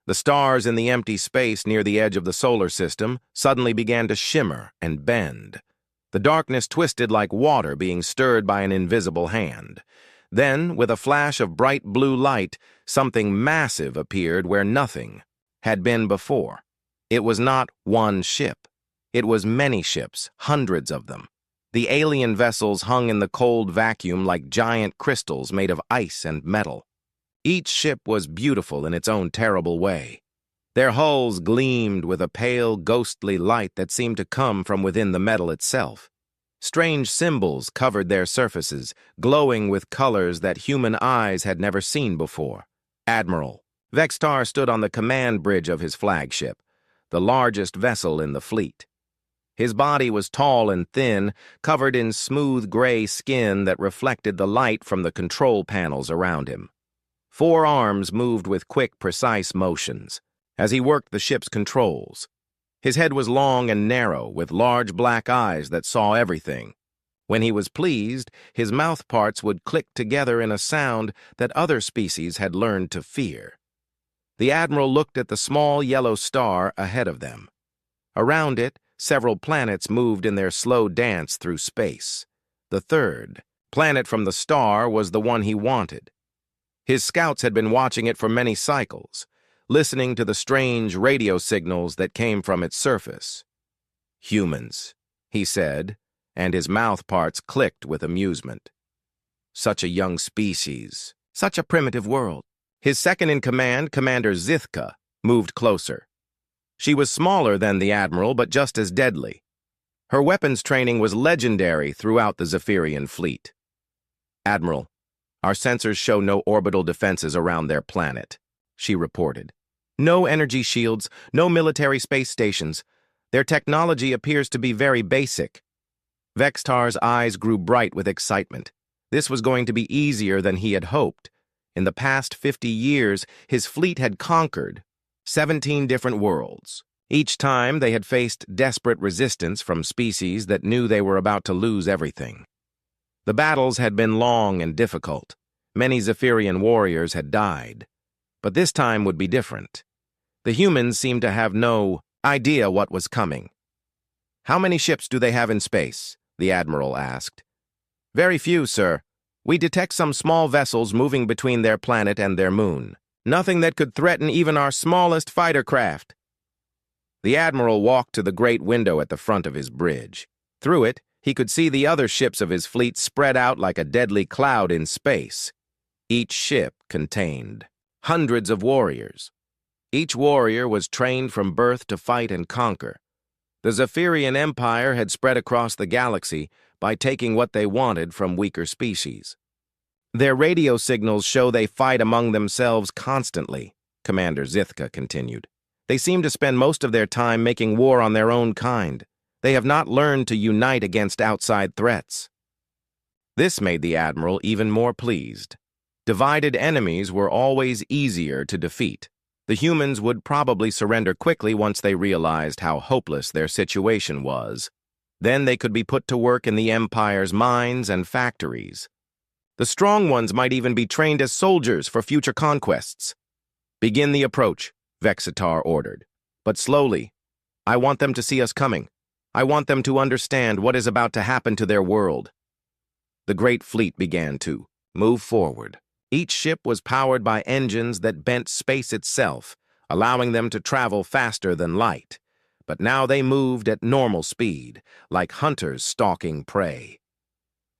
The stars in the empty space near the edge of the solar system suddenly began to shimmer and bend. The darkness twisted like water being stirred by an invisible hand. Then, with a flash of bright blue light, something massive appeared where nothing had been before. It was not one ship. It was many ships, hundreds of them. The alien vessels hung in the cold vacuum like giant crystals made of ice and metal. Each ship was beautiful in its own terrible way. Their hulls gleamed with a pale, ghostly light that seemed to come from within the metal itself. Strange symbols covered their surfaces, glowing with colors that human eyes had never seen before. Admiral Vextar stood on the command bridge of his flagship, the largest vessel in the fleet. His body was tall and thin, covered in smooth gray skin that reflected the light from the control panels around him. 4 arms moved with quick, precise motions as he worked the ship's controls. His head was long and narrow, with large black eyes that saw everything. When he was pleased, his mouth parts would click together in a sound that other species had learned to fear. The Admiral looked at the small yellow star ahead of them. Around it, several planets moved in their slow dance through space. The third planet from the star was the one he wanted. His scouts had been watching it for many cycles, listening to the strange radio signals that came from its surface. "Humans," he said, and his mouth parts clicked with amusement. Such a young species, such a primitive world. His second-in-command, Commander Zithka, moved closer. She was smaller than the Admiral, but just as deadly. Her weapons training was legendary throughout the Zephyrian fleet. "Admiral, our sensors show no orbital defenses around their planet," she reported. "No energy shields, no military space stations. Their technology appears to be very basic." Vextar's eyes grew bright with excitement. This was going to be easier than he had hoped. In the past 50 years, his fleet had conquered 17 different worlds. Each time, they had faced desperate resistance from species that knew they were about to lose everything. The battles had been long and difficult. Many Zephyrian warriors had died. But this time would be different. The humans seemed to have no idea what was coming. "How many ships do they have in space?" the Admiral asked. "Very few, sir. We detect some small vessels moving between their planet and their moon. Nothing that could threaten even our smallest fighter craft." The Admiral walked to the great window at the front of his bridge. Through it, he could see the other ships of his fleet spread out like a deadly cloud in space. Each ship contained hundreds of warriors. Each warrior was trained from birth to fight and conquer. The Zephyrian Empire had spread across the galaxy by taking what they wanted from weaker species. "Their radio signals show they fight among themselves constantly," Commander Zithka continued. "They seem to spend most of their time making war on their own kind. They have not learned to unite against outside threats." This made the Admiral even more pleased. Divided enemies were always easier to defeat. The humans would probably surrender quickly once they realized how hopeless their situation was. Then they could be put to work in the Empire's mines and factories. The strong ones might even be trained as soldiers for future conquests. "Begin the approach," Vextar ordered. "But slowly. I want them to see us coming. I want them to understand what is about to happen to their world." The great fleet began to move forward. Each ship was powered by engines that bent space itself, allowing them to travel faster than light. But now they moved at normal speed, like hunters stalking prey.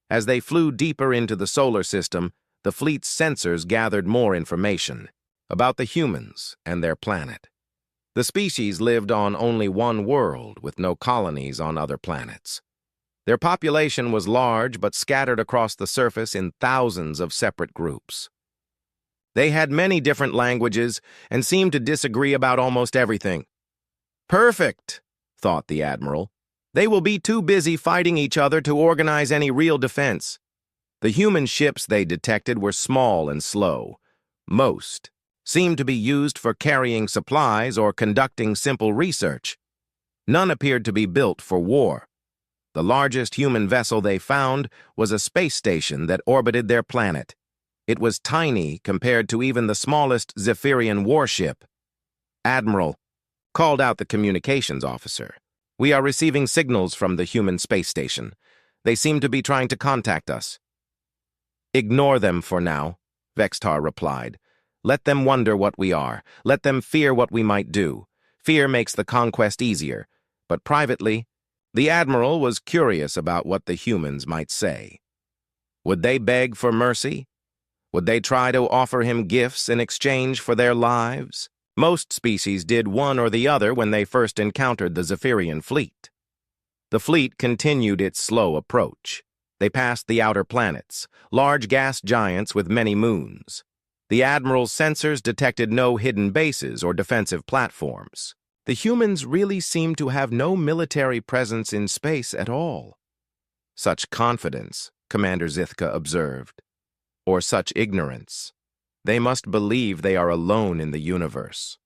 As they flew deeper into the solar system, the fleet's sensors gathered more information about the humans and their planet. The species lived on only one world, with no colonies on other planets. Their population was large but scattered across the surface in thousands of separate groups. They had many different languages and seemed to disagree about almost everything. "Perfect," thought the Admiral. "They will be too busy fighting each other to organize any real defense." The human ships they detected were small and slow. Most seemed to be used for carrying supplies or conducting simple research. None appeared to be built for war. The largest human vessel they found was a space station that orbited their planet. It was tiny compared to even the smallest Zephyrian warship. "Admiral," called out the communications officer. "We are receiving signals from the human space station. They seem to be trying to contact us." "Ignore them for now," Vextar replied. "Let them wonder what we are. Let them fear what we might do. Fear makes the conquest easier." But privately, the Admiral was curious about what the humans might say. Would they beg for mercy? Would they try to offer him gifts in exchange for their lives? Most species did one or the other when they first encountered the Zephyrian fleet. The fleet continued its slow approach. They passed the outer planets, large gas giants with many moons. The Admiral's sensors detected no hidden bases or defensive platforms. The humans really seemed to have no military presence in space at all. Such confidence, Commander Zithka observed. Or such ignorance. They must believe they are alone in the universe.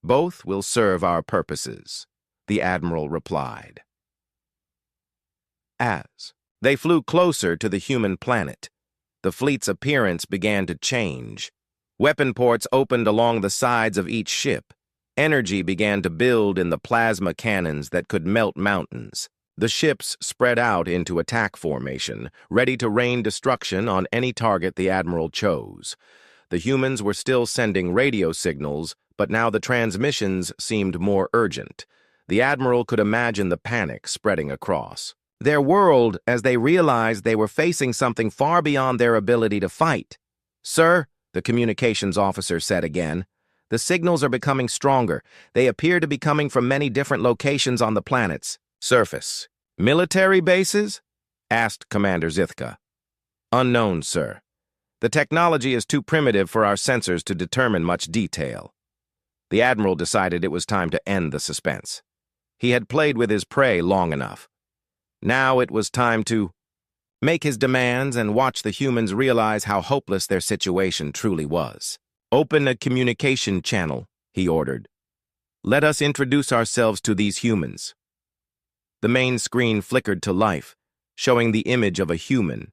"Both will serve our purposes," the Admiral replied. As they flew closer to the human planet, the fleet's appearance began to change. Weapon ports opened along the sides of each ship. Energy began to build in the plasma cannons that could melt mountains. The ships spread out into attack formation, ready to rain destruction on any target the Admiral chose. The humans were still sending radio signals, but now the transmissions seemed more urgent. The Admiral could imagine the panic spreading across their world as they realized they were facing something far beyond their ability to fight. "Sir," the communications officer said again, "the signals are becoming stronger. They appear to be coming from many different locations on the planet's surface." "Military bases?" asked Commander Zithka. "Unknown, sir. The technology is too primitive for our sensors to determine much detail." The Admiral decided it was time to end the suspense. He had played with his prey long enough. Now it was time to make his demands and watch the humans realize how hopeless their situation truly was. "Open a communication channel," he ordered. "Let us introduce ourselves to these humans." The main screen flickered to life, showing the image of a human.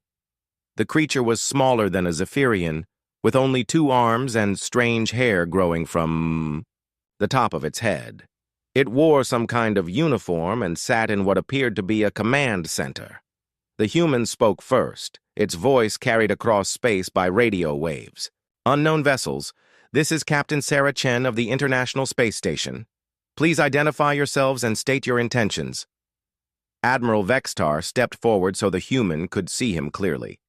The creature was smaller than a Zephyrian, with only 2 arms and strange hair growing from the top of its head. It wore some kind of uniform and sat in what appeared to be a command center. The human spoke first, its voice carried across space by radio waves. "Unknown vessels, this is Captain Sarah Chen of the International Space Station. Please identify yourselves and state your intentions." Admiral Vextar stepped forward so the human could see him clearly.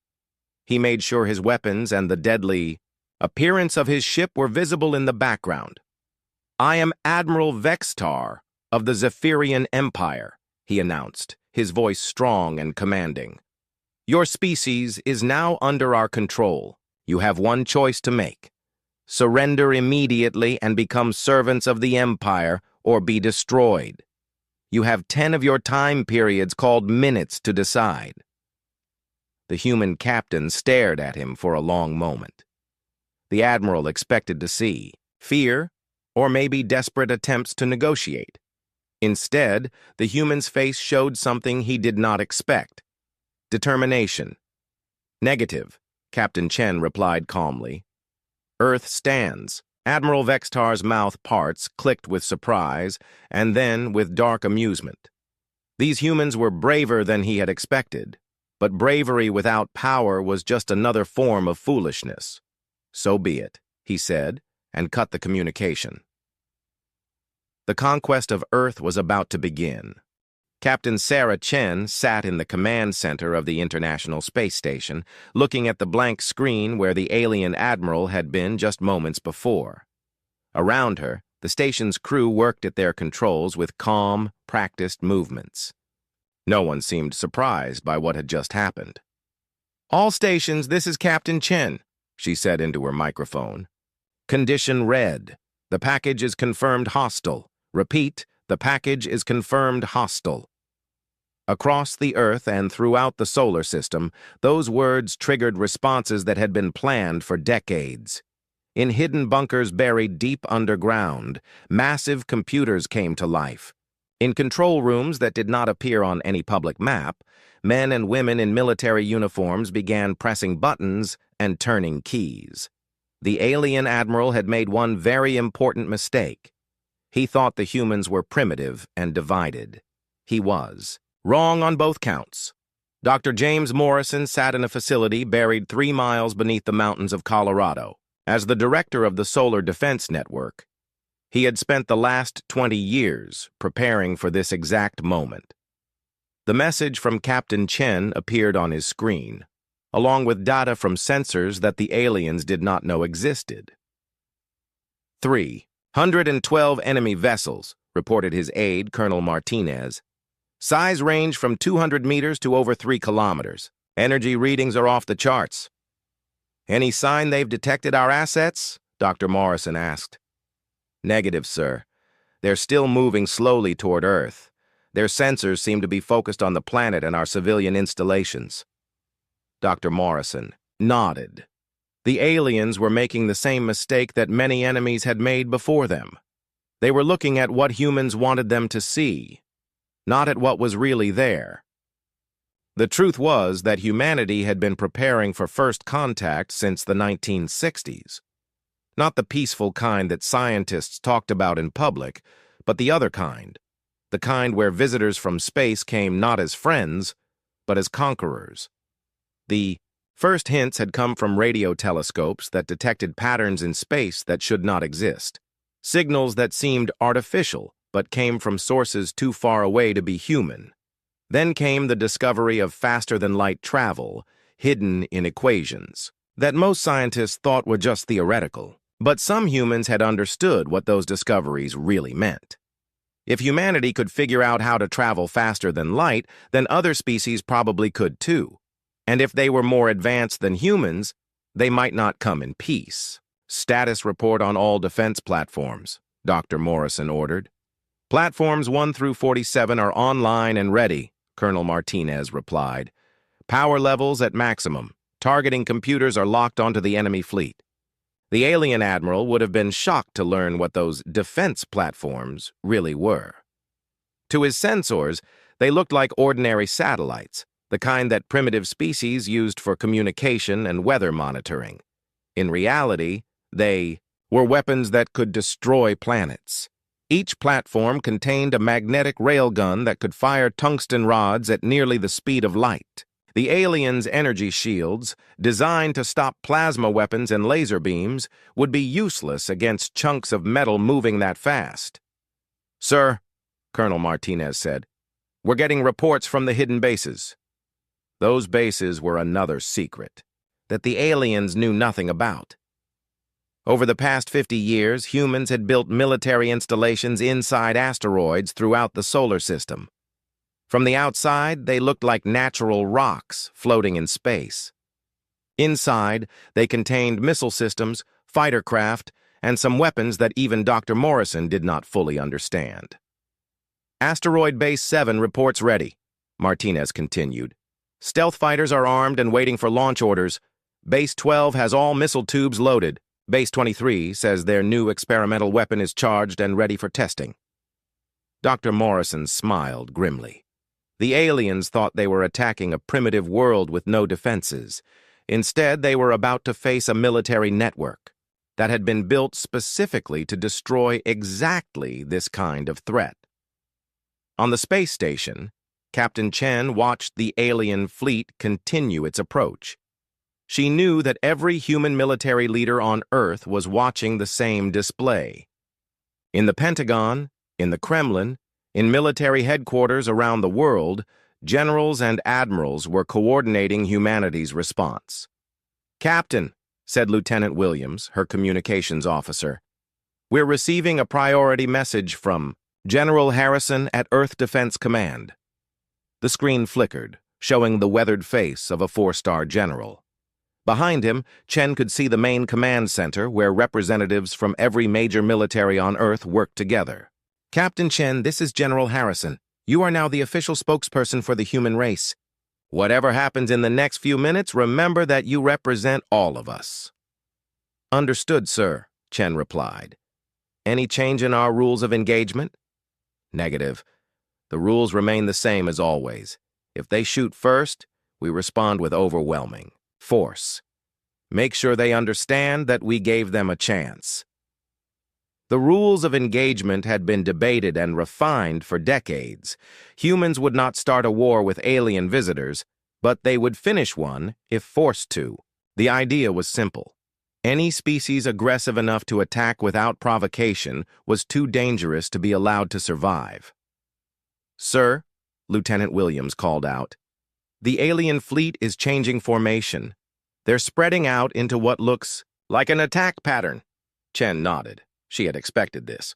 He made sure his weapons and the deadly appearance of his ship were visible in the background. "I am Admiral Vextar of the Zephyrian Empire," he announced, his voice strong and commanding. "Your species is now under our control. You have one choice to make. Surrender immediately and become servants of the Empire, or be destroyed. You have 10 of your time periods called minutes to decide." The human captain stared at him for a long moment. The Admiral expected to see fear, or maybe desperate attempts to negotiate. Instead, the human's face showed something he did not expect. Determination. "Negative," Captain Chen replied calmly. "Earth stands." Admiral Vextar's mouth parts, clicked with surprise, and then with dark amusement. These humans were braver than he had expected, but bravery without power was just another form of foolishness. "So be it," he said, and cut the communication. The conquest of Earth was about to begin. Captain Sarah Chen sat in the command center of the International Space Station, looking at the blank screen where the alien admiral had been just moments before. Around her, the station's crew worked at their controls with calm, practiced movements. No one seemed surprised by what had just happened. "All stations, this is Captain Chen," she said into her microphone. "Condition red. The package is confirmed hostile. Repeat, the package is confirmed hostile." Across the Earth and throughout the solar system, those words triggered responses that had been planned for decades. In hidden bunkers buried deep underground, massive computers came to life. In control rooms that did not appear on any public map, men and women in military uniforms began pressing buttons and turning keys. The alien admiral had made one very important mistake. He thought the humans were primitive and divided. He was. Wrong on both counts. Dr. James Morrison sat in a facility buried 3 miles beneath the mountains of Colorado. As the director of the Solar Defense Network, he had spent the last 20 years preparing for this exact moment. The message from Captain Chen appeared on his screen, along with data from sensors that the aliens did not know existed. 312 enemy vessels, reported his aide, Colonel Martinez. Size range from 200 meters to over 3 kilometers. Energy readings are off the charts. Any sign they've detected our assets? Dr. Morrison asked. Negative, sir. They're still moving slowly toward Earth. Their sensors seem to be focused on the planet and our civilian installations. Dr. Morrison nodded. The aliens were making the same mistake that many enemies had made before them. They were looking at what humans wanted them to see, not at what was really there. The truth was that humanity had been preparing for first contact since the 1960s. Not the peaceful kind that scientists talked about in public, but the other kind. The kind where visitors from space came not as friends, but as conquerors. The first hints had come from radio telescopes that detected patterns in space that should not exist. Signals that seemed artificial, but came from sources too far away to be human. Then came the discovery of faster-than-light travel, hidden in equations, that most scientists thought were just theoretical. But some humans had understood what those discoveries really meant. If humanity could figure out how to travel faster than light, then other species probably could too. And if they were more advanced than humans, they might not come in peace. Status report on all defense platforms, Dr. Morrison ordered. Platforms 1 through 47 are online and ready, Colonel Martinez replied. Power levels at maximum. Targeting computers are locked onto the enemy fleet. The alien admiral would have been shocked to learn what those defense platforms really were. To his sensors, they looked like ordinary satellites, the kind that primitive species used for communication and weather monitoring. In reality, they were weapons that could destroy planets. Each platform contained a magnetic railgun that could fire tungsten rods at nearly the speed of light. The aliens' energy shields, designed to stop plasma weapons and laser beams, would be useless against chunks of metal moving that fast. Sir, Colonel Martinez said, we're getting reports from the hidden bases. Those bases were another secret that the aliens knew nothing about. Over the past 50 years, humans had built military installations inside asteroids throughout the solar system. From the outside, they looked like natural rocks floating in space. Inside, they contained missile systems, fighter craft, and some weapons that even Dr. Morrison did not fully understand. Asteroid Base 7 reports ready, Martinez continued. Stealth fighters are armed and waiting for launch orders. Base 12 has all missile tubes loaded. Base 23 says their new experimental weapon is charged and ready for testing. Dr. Morrison smiled grimly. The aliens thought they were attacking a primitive world with no defenses. Instead, they were about to face a military network that had been built specifically to destroy exactly this kind of threat. On the space station, Captain Chen watched the alien fleet continue its approach. She knew that every human military leader on Earth was watching the same display. In the Pentagon, in the Kremlin, in military headquarters around the world, generals and admirals were coordinating humanity's response. Captain, said Lieutenant Williams, her communications officer, we're receiving a priority message from General Harrison at Earth Defense Command. The screen flickered, showing the weathered face of a 4-star general. Behind him, Chen could see the main command center where representatives from every major military on Earth worked together. Captain Chen, this is General Harrison. You are now the official spokesperson for the human race. Whatever happens in the next few minutes, remember that you represent all of us. Understood, sir, Chen replied. Any change in our rules of engagement? Negative. The rules remain the same as always. If they shoot first, we respond with overwhelming force. Make sure they understand that we gave them a chance. The rules of engagement had been debated and refined for decades. Humans would not start a war with alien visitors, but they would finish one if forced to. The idea was simple. Any species aggressive enough to attack without provocation was too dangerous to be allowed to survive. "Sir," Lieutenant Williams called out, "the alien fleet is changing formation. They're spreading out into what looks like an attack pattern." Chen nodded. She had expected this.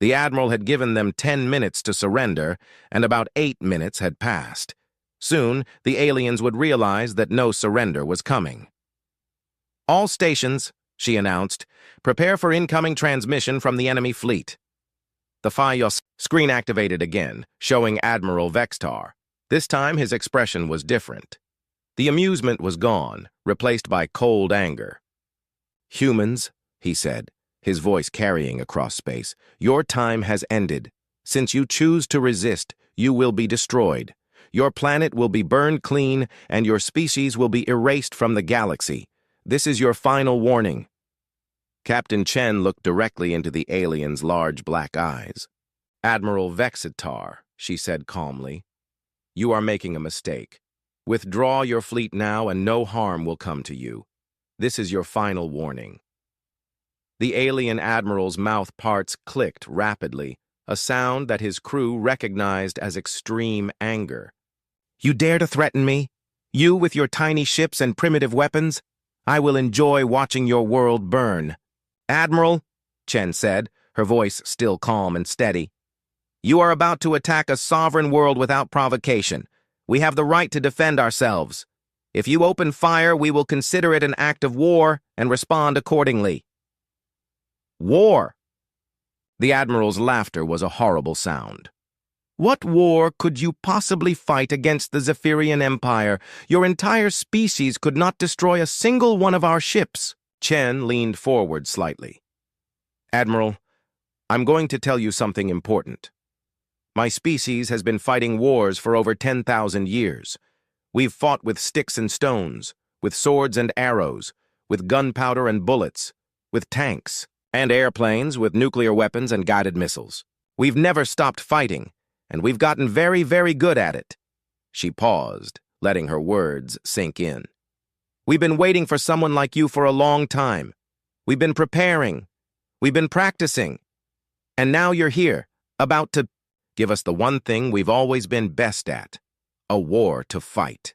The Admiral had given them 10 minutes to surrender, and about 8 minutes had passed. Soon, the aliens would realize that no surrender was coming. "All stations," she announced, "prepare for incoming transmission from the enemy fleet." The FIOS screen activated again, showing Admiral Vextar. This time, his expression was different. The amusement was gone, replaced by cold anger. "Humans," he said, his voice carrying across space, "your time has ended. Since you choose to resist, you will be destroyed. Your planet will be burned clean, and your species will be erased from the galaxy. This is your final warning." Captain Chen looked directly into the alien's large black eyes. "Admiral Vexitar," she said calmly, "you are making a mistake. Withdraw your fleet now and no harm will come to you. This is your final warning." The alien admiral's mouth parts clicked rapidly, a sound that his crew recognized as extreme anger. "You dare to threaten me? You with your tiny ships and primitive weapons? I will enjoy watching your world burn." "Admiral," Chen said, her voice still calm and steady, "you are about to attack a sovereign world without provocation. We have the right to defend ourselves. If you open fire, we will consider it an act of war and respond accordingly." "War!" The Admiral's laughter was a horrible sound. "What war could you possibly fight against the Zephyrian Empire? Your entire species could not destroy a single one of our ships." Chen leaned forward slightly. "Admiral, I'm going to tell you something important. My species has been fighting wars for over 10,000 years. We've fought with sticks and stones, with swords and arrows, with gunpowder and bullets, with tanks, and airplanes with nuclear weapons and guided missiles. We've never stopped fighting, and we've gotten very, very good at it." She paused, letting her words sink in. "We've been waiting for someone like you for a long time. We've been preparing. We've been practicing. And now you're here, about to give us the one thing we've always been best at, a war to fight."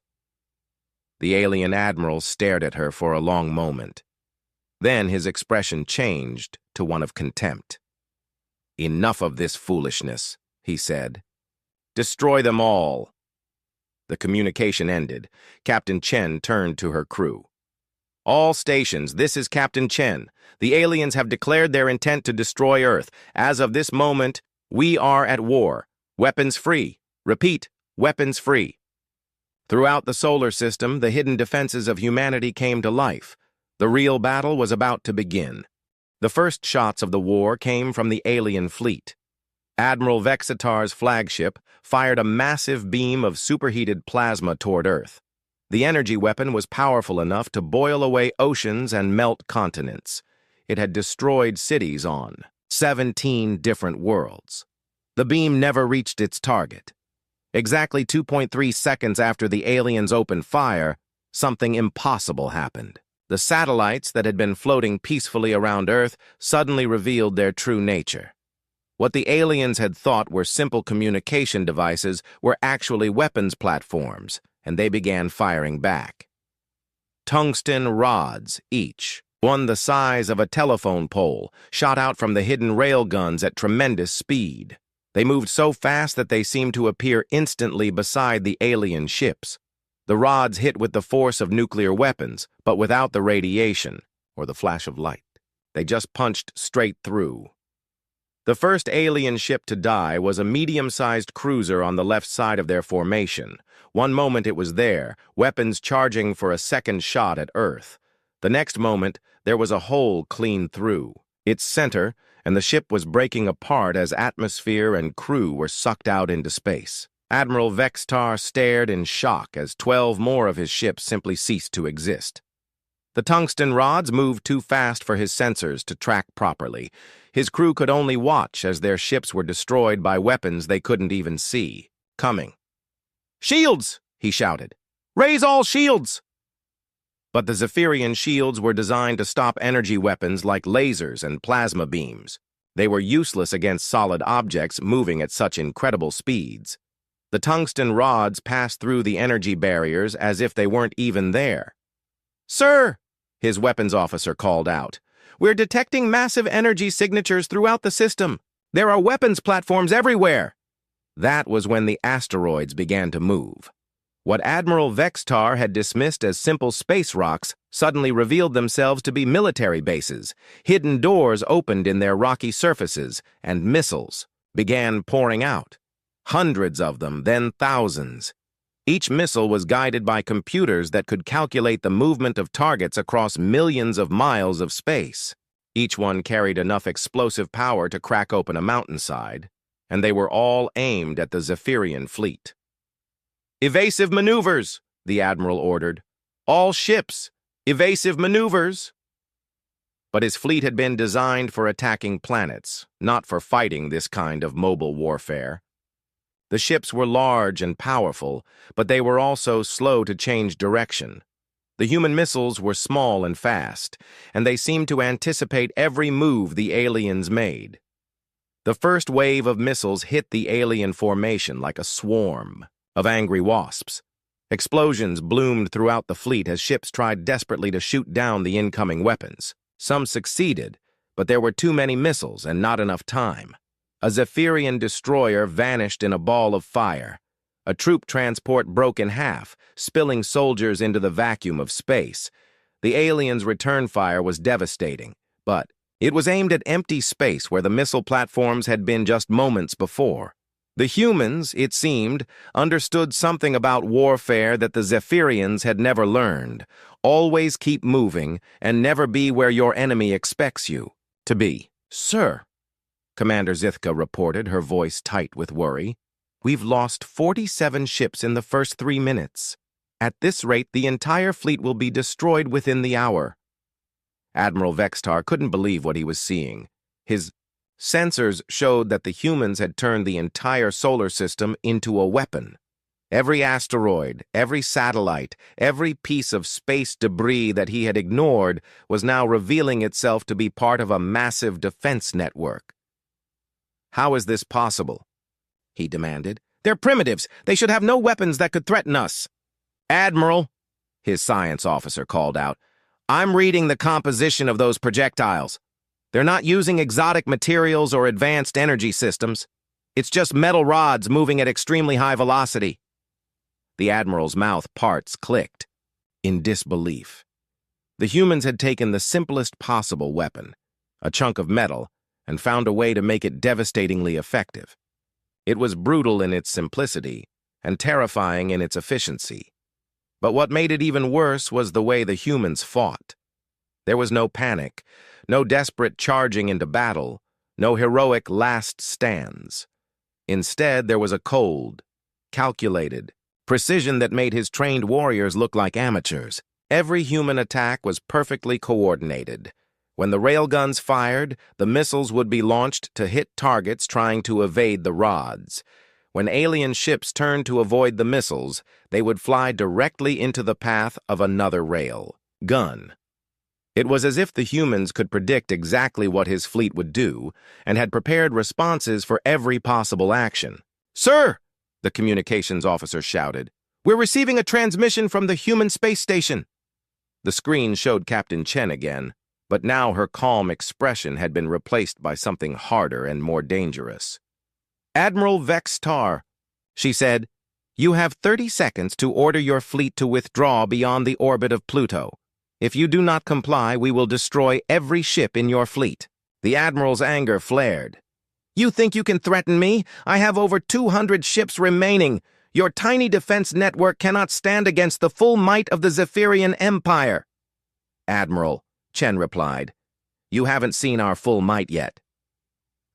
The alien admiral stared at her for a long moment. Then his expression changed to one of contempt. "Enough of this foolishness," he said. "Destroy them all." The communication ended. Captain Chen turned to her crew. "All stations, this is Captain Chen. The aliens have declared their intent to destroy Earth. As of this moment, we are at war. Weapons free. Repeat, weapons free." Throughout the solar system, the hidden defenses of humanity came to life. The real battle was about to begin. The first shots of the war came from the alien fleet. Admiral Vexitar's flagship fired a massive beam of superheated plasma toward Earth. The energy weapon was powerful enough to boil away oceans and melt continents. It had destroyed cities on 17 different worlds. The beam never reached its target. Exactly 2.3 seconds after the aliens opened fire, something impossible happened. The satellites that had been floating peacefully around Earth suddenly revealed their true nature. What the aliens had thought were simple communication devices were actually weapons platforms, and they began firing back. Tungsten rods, each, one the size of a telephone pole, shot out from the hidden railguns at tremendous speed. They moved so fast that they seemed to appear instantly beside the alien ships. The rods hit with the force of nuclear weapons, but without the radiation or the flash of light. They just punched straight through. The first alien ship to die was a medium-sized cruiser on the left side of their formation. One moment it was there, weapons charging for a second shot at Earth. The next moment, there was a hole clean through its center, and the ship was breaking apart as atmosphere and crew were sucked out into space. Admiral Vextar stared in shock as 12 more of his ships simply ceased to exist. The tungsten rods moved too fast for his sensors to track properly. His crew could only watch as their ships were destroyed by weapons they couldn't even see coming. "Shields!" he shouted. "Raise all shields!" But the Zephyrian shields were designed to stop energy weapons like lasers and plasma beams. They were useless against solid objects moving at such incredible speeds. The tungsten rods passed through the energy barriers as if they weren't even there. "Sir," his weapons officer called out, "we're detecting massive energy signatures throughout the system. There are weapons platforms everywhere." That was when the asteroids began to move. What Admiral Vextar had dismissed as simple space rocks suddenly revealed themselves to be military bases. Hidden doors opened in their rocky surfaces, and missiles began pouring out. Hundreds of them, then thousands. Each missile was guided by computers that could calculate the movement of targets across millions of miles of space. Each one carried enough explosive power to crack open a mountainside, and they were all aimed at the Zephyrian fleet. "Evasive maneuvers," the Admiral ordered. "All ships, evasive maneuvers." But his fleet had been designed for attacking planets, not for fighting this kind of mobile warfare. The ships were large and powerful, but they were also slow to change direction. The human missiles were small and fast, and they seemed to anticipate every move the aliens made. The first wave of missiles hit the alien formation like a swarm of angry wasps. Explosions bloomed throughout the fleet as ships tried desperately to shoot down the incoming weapons. Some succeeded, but there were too many missiles and not enough time. A Zephyrian destroyer vanished in a ball of fire. A troop transport broke in half, spilling soldiers into the vacuum of space. The aliens' return fire was devastating, but it was aimed at empty space where the missile platforms had been just moments before. The humans, it seemed, understood something about warfare that the Zephyrians had never learned. Always keep moving and never be where your enemy expects you to be. "Sir," Commander Zithka reported, her voice tight with worry, "we've lost 47 ships in the first 3 minutes. At this rate, the entire fleet will be destroyed within the hour." Admiral Vextar couldn't believe what he was seeing. His sensors showed that the humans had turned the entire solar system into a weapon. Every asteroid, every satellite, every piece of space debris that he had ignored was now revealing itself to be part of a massive defense network. "How is this possible?" he demanded. "They're primitives. They should have no weapons that could threaten us." "Admiral," his science officer called out, "I'm reading the composition of those projectiles. They're not using exotic materials or advanced energy systems. It's just metal rods moving at extremely high velocity." The Admiral's mouth parts clicked in disbelief. The humans had taken the simplest possible weapon, a chunk of metal, and found a way to make it devastatingly effective. It was brutal in its simplicity and terrifying in its efficiency. But what made it even worse was the way the humans fought. There was no panic, no desperate charging into battle, no heroic last stands. Instead, there was a cold, calculated precision that made his trained warriors look like amateurs. Every human attack was perfectly coordinated. When the railguns fired, the missiles would be launched to hit targets trying to evade the rods. When alien ships turned to avoid the missiles, they would fly directly into the path of another rail gun. It was as if the humans could predict exactly what his fleet would do and had prepared responses for every possible action. "Sir!" the communications officer shouted. "We're receiving a transmission from the human space station." The screen showed Captain Chen again, but now her calm expression had been replaced by something harder and more dangerous. "Admiral Vextar," she said, "you have 30 seconds to order your fleet to withdraw beyond the orbit of Pluto. If you do not comply, we will destroy every ship in your fleet." The Admiral's anger flared. "You think you can threaten me? I have over 200 ships remaining. Your tiny defense network cannot stand against the full might of the Zephyrian Empire." "Admiral," Chen replied, "you haven't seen our full might yet."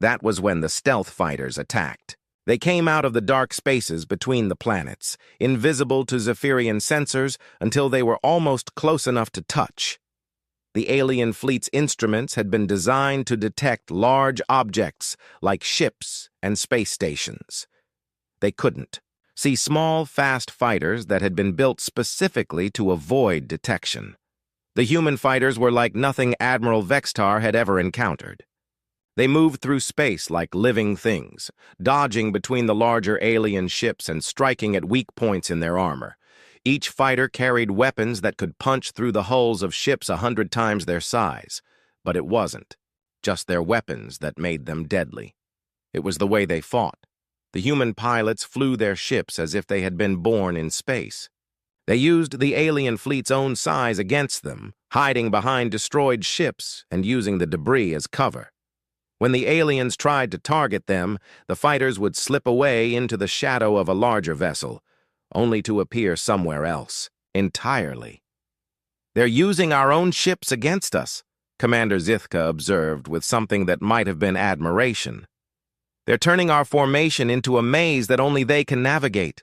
That was when the stealth fighters attacked. They came out of the dark spaces between the planets, invisible to Zephyrian sensors until they were almost close enough to touch. The alien fleet's instruments had been designed to detect large objects like ships and space stations. They couldn't see small, fast fighters that had been built specifically to avoid detection. The human fighters were like nothing Admiral Vextar had ever encountered. They moved through space like living things, dodging between the larger alien ships and striking at weak points in their armor. Each fighter carried weapons that could punch through the hulls of ships 100 times their size. But it wasn't just their weapons that made them deadly. It was the way they fought. The human pilots flew their ships as if they had been born in space. They used the alien fleet's own size against them, hiding behind destroyed ships and using the debris as cover. When the aliens tried to target them, the fighters would slip away into the shadow of a larger vessel, only to appear somewhere else, entirely. "They're using our own ships against us," Commander Zithka observed with something that might have been admiration. "They're turning our formation into a maze that only they can navigate."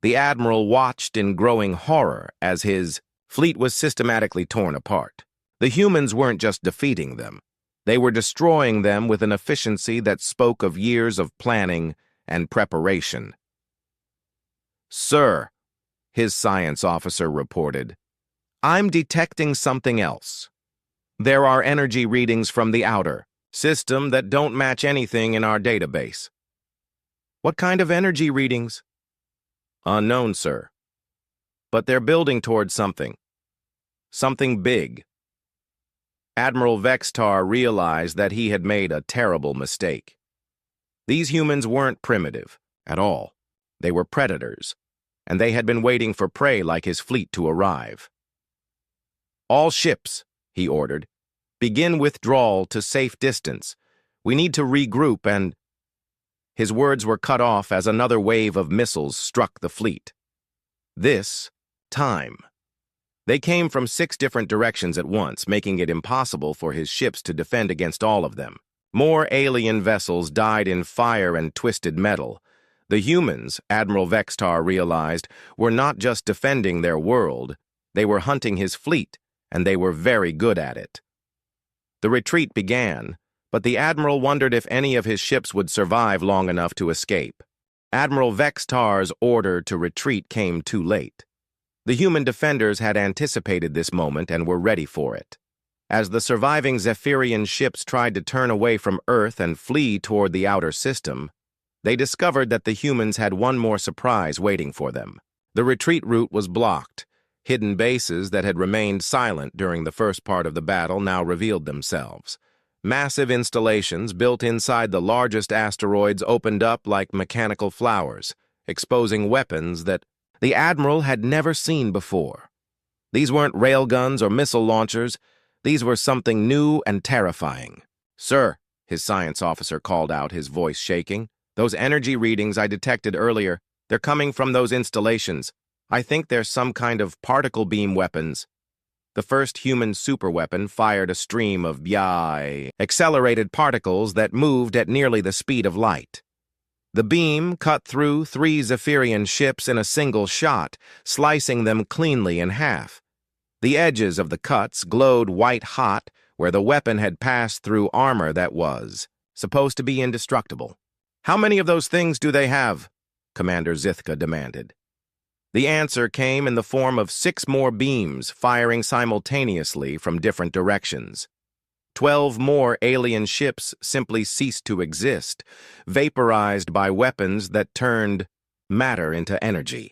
The Admiral watched in growing horror as his fleet was systematically torn apart. The humans weren't just defeating them. They were destroying them with an efficiency that spoke of years of planning and preparation. "Sir," his science officer reported, "I'm detecting something else. There are energy readings from the outer system that don't match anything in our database." "What kind of energy readings?" "Unknown, sir. But they're building towards something. Something big." Admiral Vextar realized that he had made a terrible mistake. These humans weren't primitive at all. They were predators, and they had been waiting for prey like his fleet to arrive. "All ships," he ordered, "begin withdrawal to safe distance. We need to regroup and—" His words were cut off as another wave of missiles struck the fleet. This time. They came from 6 different directions at once, making it impossible for his ships to defend against all of them. More alien vessels died in fire and twisted metal. The humans, Admiral Vextar realized, were not just defending their world, they were hunting his fleet, and they were very good at it. The retreat began, but the Admiral wondered if any of his ships would survive long enough to escape. Admiral Vextar's order to retreat came too late. The human defenders had anticipated this moment and were ready for it. As the surviving Zephyrian ships tried to turn away from Earth and flee toward the outer system, they discovered that the humans had one more surprise waiting for them. The retreat route was blocked. Hidden bases that had remained silent during the first part of the battle now revealed themselves. Massive installations built inside the largest asteroids opened up like mechanical flowers, exposing weapons that the Admiral had never seen before. These weren't railguns or missile launchers. These were something new and terrifying. "Sir," his science officer called out, his voice shaking, "those energy readings I detected earlier, they're coming from those installations. I think they're some kind of particle beam weapons." The first human superweapon fired a stream of accelerated particles that moved at nearly the speed of light. The beam cut through 3 Zephyrian ships in a single shot, slicing them cleanly in half. The edges of the cuts glowed white-hot where the weapon had passed through armor that was supposed to be indestructible. "How many of those things do they have?" Commander Zithka demanded. The answer came in the form of 6 more beams firing simultaneously from different directions. 12 more alien ships simply ceased to exist, vaporized by weapons that turned matter into energy.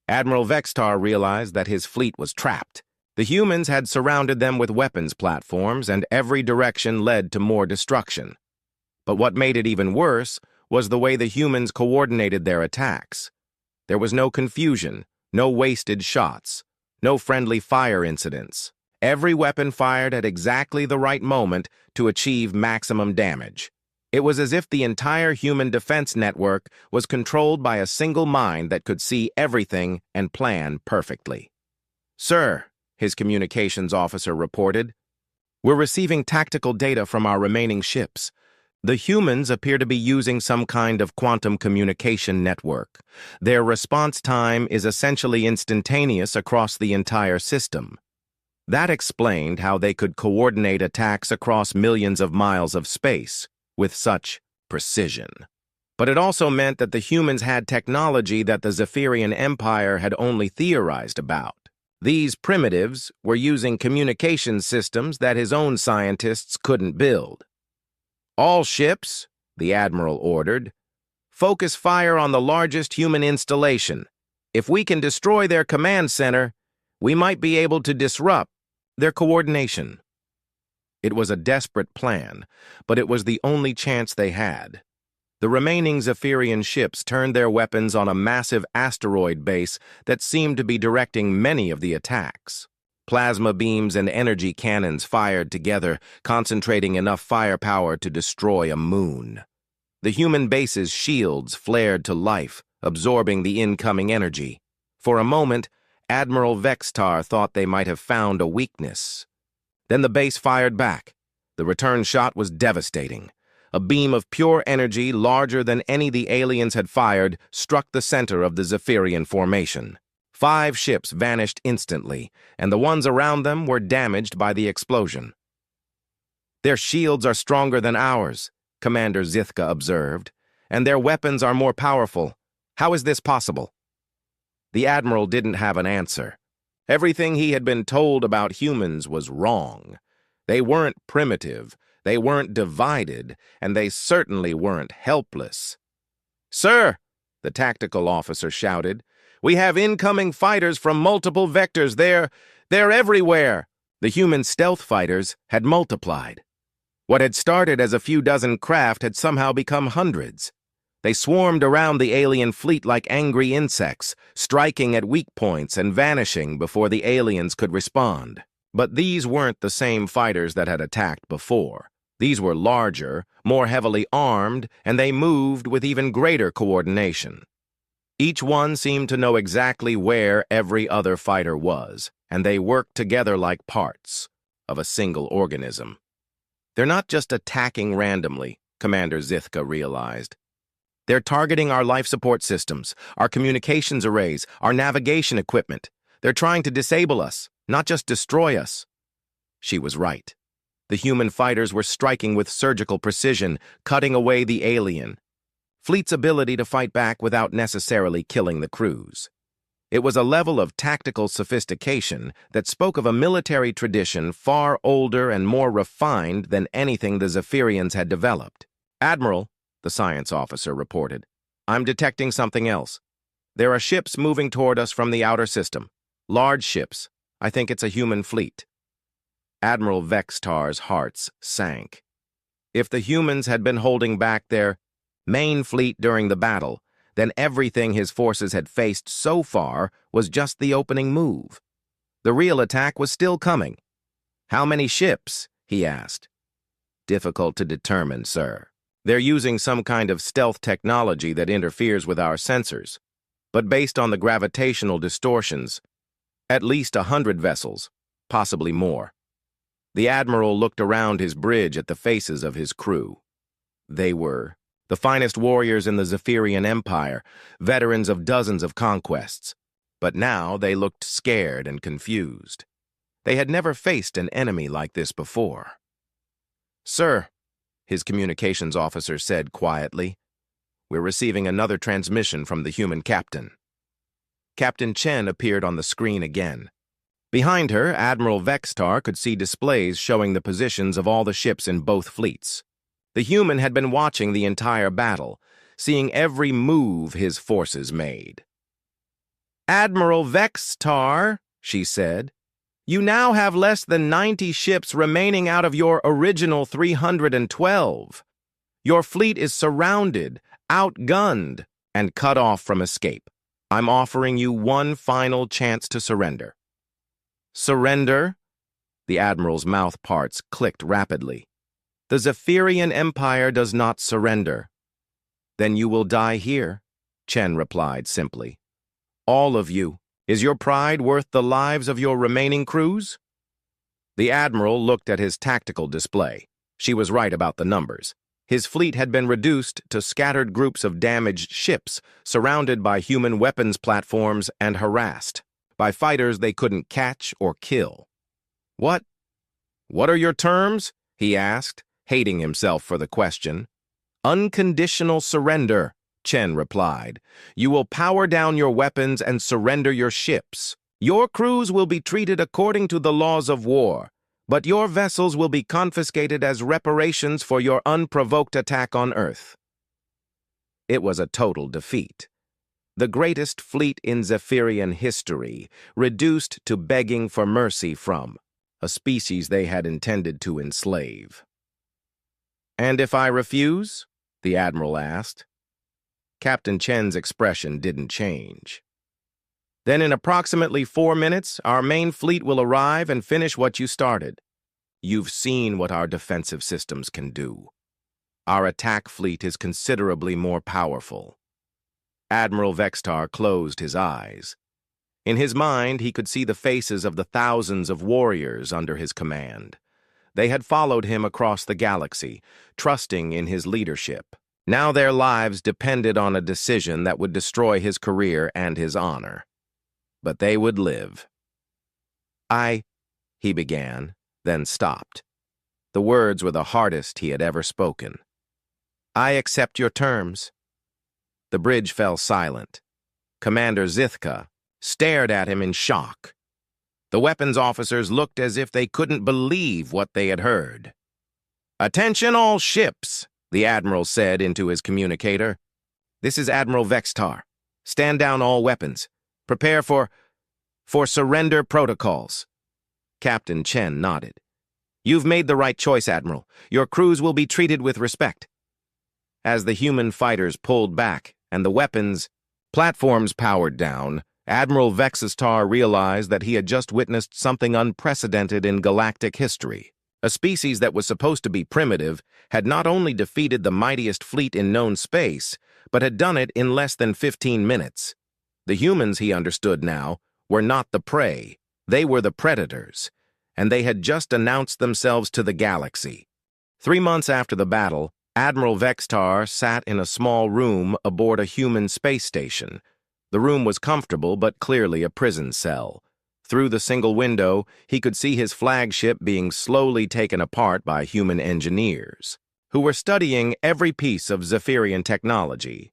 Admiral Vextar realized that his fleet was trapped. The humans had surrounded them with weapons platforms, and every direction led to more destruction. But what made it even worse was the way the humans coordinated their attacks. There was no confusion, no wasted shots, no friendly fire incidents. Every weapon fired at exactly the right moment to achieve maximum damage. It was as if the entire human defense network was controlled by a single mind that could see everything and plan perfectly. "Sir," his communications officer reported, "we're receiving tactical data from our remaining ships. The humans appear to be using some kind of quantum communication network. Their response time is essentially instantaneous across the entire system. That explained how they could coordinate attacks across millions of miles of space with such precision. But it also meant that the humans had technology that the Zephyrian Empire had only theorized about. These primitives were using communication systems that his own scientists couldn't build. "All ships," the Admiral ordered, "focus fire on the largest human installation. If we can destroy their command center, we might be able to disrupt their coordination." It was a desperate plan, but it was the only chance they had. The remaining Zephyrian ships turned their weapons on a massive asteroid base that seemed to be directing many of the attacks. Plasma beams and energy cannons fired together, concentrating enough firepower to destroy a moon. The human base's shields flared to life, absorbing the incoming energy. For a moment, Admiral Vextar thought they might have found a weakness. Then the base fired back. The return shot was devastating. A beam of pure energy, larger than any the aliens had fired, struck the center of the Zephyrian formation. 5 ships vanished instantly, and the ones around them were damaged by the explosion. "Their shields are stronger than ours," Commander Zithka observed, "and their weapons are more powerful. How is this possible?" The Admiral didn't have an answer. Everything he had been told about humans was wrong. They weren't primitive. They weren't divided, and they certainly weren't helpless. "Sir," the tactical officer shouted, "we have incoming fighters from multiple vectors. They're everywhere." The human stealth fighters had multiplied. What had started as a few dozen craft had somehow become hundreds. They swarmed around the alien fleet like angry insects, striking at weak points and vanishing before the aliens could respond. But these weren't the same fighters that had attacked before. These were larger, more heavily armed, and they moved with even greater coordination. Each one seemed to know exactly where every other fighter was, and they worked together like parts of a single organism. "They're not just attacking randomly," Commander Zithka realized. "They're targeting our life support systems, our communications arrays, our navigation equipment. They're trying to disable us, not just destroy us." She was right. The human fighters were striking with surgical precision, cutting away the alien fleet's ability to fight back without necessarily killing the crews. It was a level of tactical sophistication that spoke of a military tradition far older and more refined than anything the Zephyrians had developed. "Admiral," the science officer reported, "I'm detecting something else. There are ships moving toward us from the outer system. Large ships. I think it's a human fleet." Admiral Vextar's hearts sank. If the humans had been holding back their main fleet during the battle, then everything his forces had faced so far was just the opening move. The real attack was still coming. "How many ships?" he asked. "Difficult to determine, sir. They're using some kind of stealth technology that interferes with our sensors. But based on the gravitational distortions, at least 100 vessels, possibly more." The Admiral looked around his bridge at the faces of his crew. They were the finest warriors in the Zephyrian Empire, veterans of dozens of conquests. But now they looked scared and confused. They had never faced an enemy like this before. "Sir," his communications officer said quietly, "we're receiving another transmission from the human captain." Captain Chen appeared on the screen again. Behind her, Admiral Vextar could see displays showing the positions of all the ships in both fleets. The human had been watching the entire battle, seeing every move his forces made. "Admiral Vextar," she said, "you now have less than 90 ships remaining out of your original 312. Your fleet is surrounded, outgunned, and cut off from escape. I'm offering you one final chance to surrender." "Surrender?" The Admiral's mouth parts clicked rapidly. "The Zephyrian Empire does not surrender." "Then you will die here," Chen replied simply. "All of you. Is your pride worth the lives of your remaining crews?" The Admiral looked at his tactical display. She was right about the numbers. His fleet had been reduced to scattered groups of damaged ships, surrounded by human weapons platforms and harassed by fighters they couldn't catch or kill. What? What are your terms? He asked, hating himself for the question. Unconditional surrender, Chen replied. You will power down your weapons and surrender your ships. Your crews will be treated according to the laws of war, but your vessels will be confiscated as reparations for your unprovoked attack on Earth. It was a total defeat. The greatest fleet in Zephyrian history, reduced to begging for mercy from a species they had intended to enslave. And if I refuse? The Admiral asked. Captain Chen's expression didn't change. Then in approximately 4 minutes, our main fleet will arrive and finish what you started. You've seen what our defensive systems can do. Our attack fleet is considerably more powerful. Admiral Vextar closed his eyes. In his mind, he could see the faces of the thousands of warriors under his command. They had followed him across the galaxy, trusting in his leadership. Now their lives depended on a decision that would destroy his career and his honor. But they would live. He began, then stopped. The words were the hardest he had ever spoken. I accept your terms. The bridge fell silent. Commander Zithka stared at him in shock. The weapons officers looked as if they couldn't believe what they had heard. Attention all ships, the Admiral said into his communicator. This is Admiral Vextar. Stand down all weapons. Prepare for surrender protocols. Captain Chen nodded. You've made the right choice, Admiral. Your crews will be treated with respect. As the human fighters pulled back and the weapons platforms powered down, Admiral Vextar realized that he had just witnessed something unprecedented in galactic history. A species that was supposed to be primitive had not only defeated the mightiest fleet in known space, but had done it in less than 15 minutes. The humans, he understood now, were not the prey. They were the predators, and they had just announced themselves to the galaxy. 3 months after the battle, Admiral Vextar sat in a small room aboard a human space station. The room was comfortable but clearly a prison cell. Through the single window, he could see his flagship being slowly taken apart by human engineers, who were studying every piece of Zephyrian technology.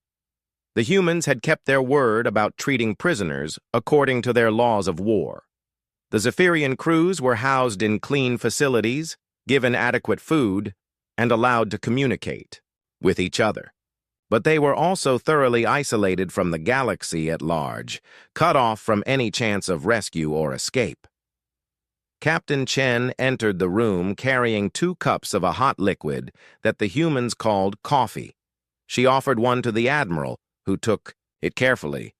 The humans had kept their word about treating prisoners according to their laws of war. The Zephyrian crews were housed in clean facilities, given adequate food, and allowed to communicate with each other. But they were also thoroughly isolated from the galaxy at large, cut off from any chance of rescue or escape. Captain Chen entered the room carrying 2 cups of a hot liquid that the humans called coffee. She offered one to the Admiral, who took it carefully.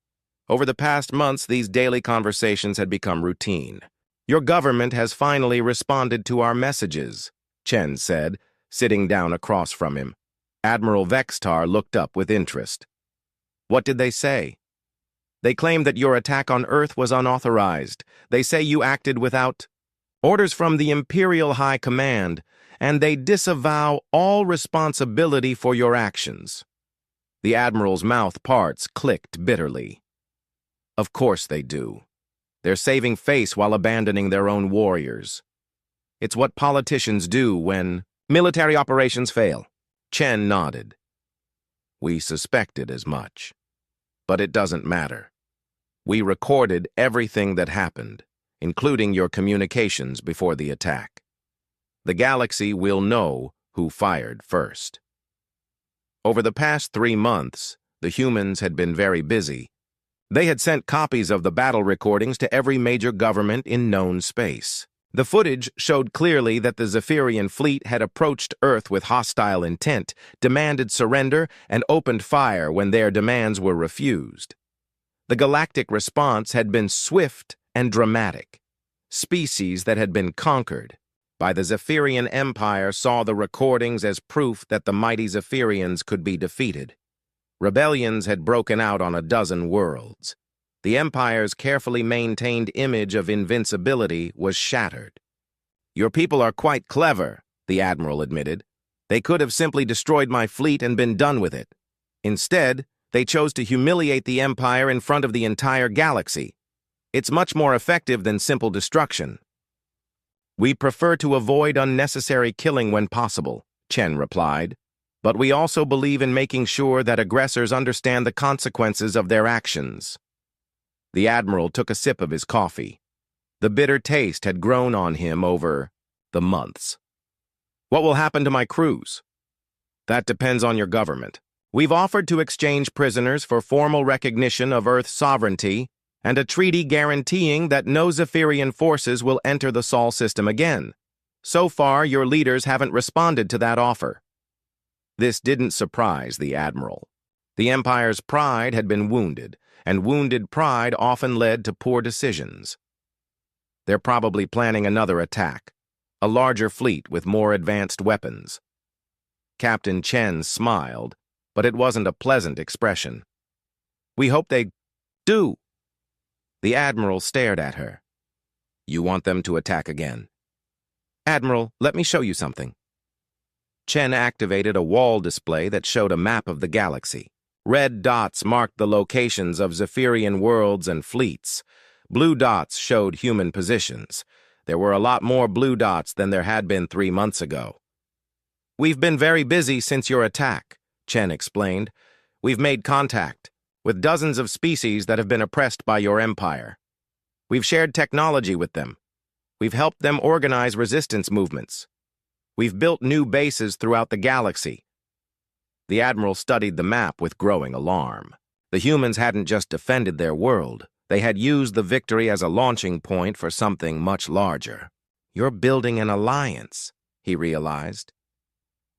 Over the past months, these daily conversations had become routine. Your government has finally responded to our messages, Chen said, sitting down across from him. Admiral Vextar looked up with interest. What did they say? They claim that your attack on Earth was unauthorized. They say you acted without orders from the Imperial High Command, and they disavow all responsibility for your actions. The Admiral's mouth parts clicked bitterly. Of course they do. They're saving face while abandoning their own warriors. It's what politicians do when military operations fail. Chen nodded. We suspected as much. But it doesn't matter. We recorded everything that happened, including your communications before the attack. The galaxy will know who fired first. Over the past 3 months, the humans had been very busy. They had sent copies of the battle recordings to every major government in known space. The footage showed clearly that the Zephyrian fleet had approached Earth with hostile intent, demanded surrender, and opened fire when their demands were refused. The galactic response had been swift and dramatic. Species that had been conquered by the Zephyrian Empire saw the recordings as proof that the mighty Zephyrians could be defeated. Rebellions had broken out on a dozen worlds. The Empire's carefully maintained image of invincibility was shattered. Your people are quite clever, the Admiral admitted. They could have simply destroyed my fleet and been done with it. Instead, they chose to humiliate the Empire in front of the entire galaxy. It's much more effective than simple destruction. We prefer to avoid unnecessary killing when possible, Chen replied, but we also believe in making sure that aggressors understand the consequences of their actions. The Admiral took a sip of his coffee. The bitter taste had grown on him over the months. What will happen to my crews? That depends on your government. We've offered to exchange prisoners for formal recognition of Earth's sovereignty and a treaty guaranteeing that no Zephyrian forces will enter the Sol system again. So far, your leaders haven't responded to that offer. This didn't surprise the Admiral. The Empire's pride had been wounded, and wounded pride often led to poor decisions. They're probably planning another attack, a larger fleet with more advanced weapons. Captain Chen smiled, but it wasn't a pleasant expression. We hope they do. The Admiral stared at her. You want them to attack again? Admiral, let me show you something. Chen activated a wall display that showed a map of the galaxy. Red dots marked the locations of Zephyrian worlds and fleets. Blue dots showed human positions. There were a lot more blue dots than there had been 3 months ago. We've been very busy since your attack, Chen explained. We've made contact with dozens of species that have been oppressed by your empire. We've shared technology with them. We've helped them organize resistance movements. We've built new bases throughout the galaxy. The Admiral studied the map with growing alarm. The humans hadn't just defended their world. They had used the victory as a launching point for something much larger. You're building an alliance, he realized.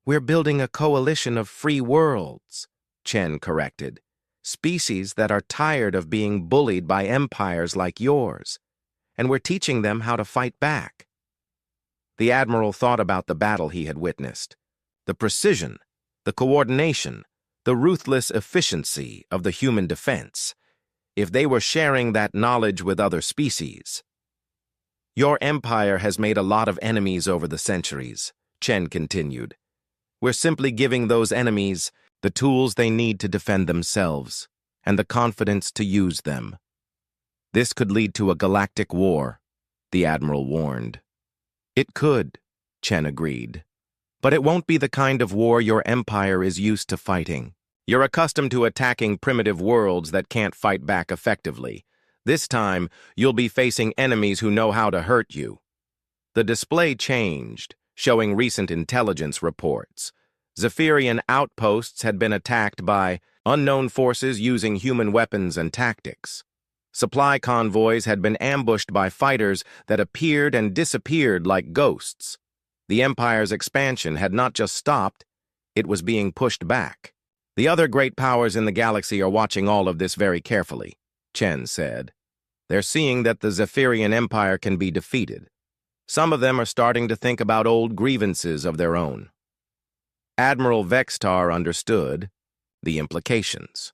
We're building a coalition of free worlds, Chen corrected. Species that are tired of being bullied by empires like yours. And we're teaching them how to fight back. The Admiral thought about the battle he had witnessed. The precision, the coordination, the ruthless efficiency of the human defense. If they were sharing that knowledge with other species. Your empire has made a lot of enemies over the centuries, Chen continued. We're simply giving those enemies the tools they need to defend themselves and the confidence to use them. This could lead to a galactic war, the Admiral warned. It could, Chen agreed. But it won't be the kind of war your empire is used to fighting. You're accustomed to attacking primitive worlds that can't fight back effectively. This time, you'll be facing enemies who know how to hurt you. The display changed, showing recent intelligence reports. Zephyrian outposts had been attacked by unknown forces using human weapons and tactics. Supply convoys had been ambushed by fighters that appeared and disappeared like ghosts. The Empire's expansion had not just stopped, it was being pushed back. The other great powers in the galaxy are watching all of this very carefully, Chen said. They're seeing that the Zephyrian Empire can be defeated. Some of them are starting to think about old grievances of their own. Admiral Vextar understood the implications.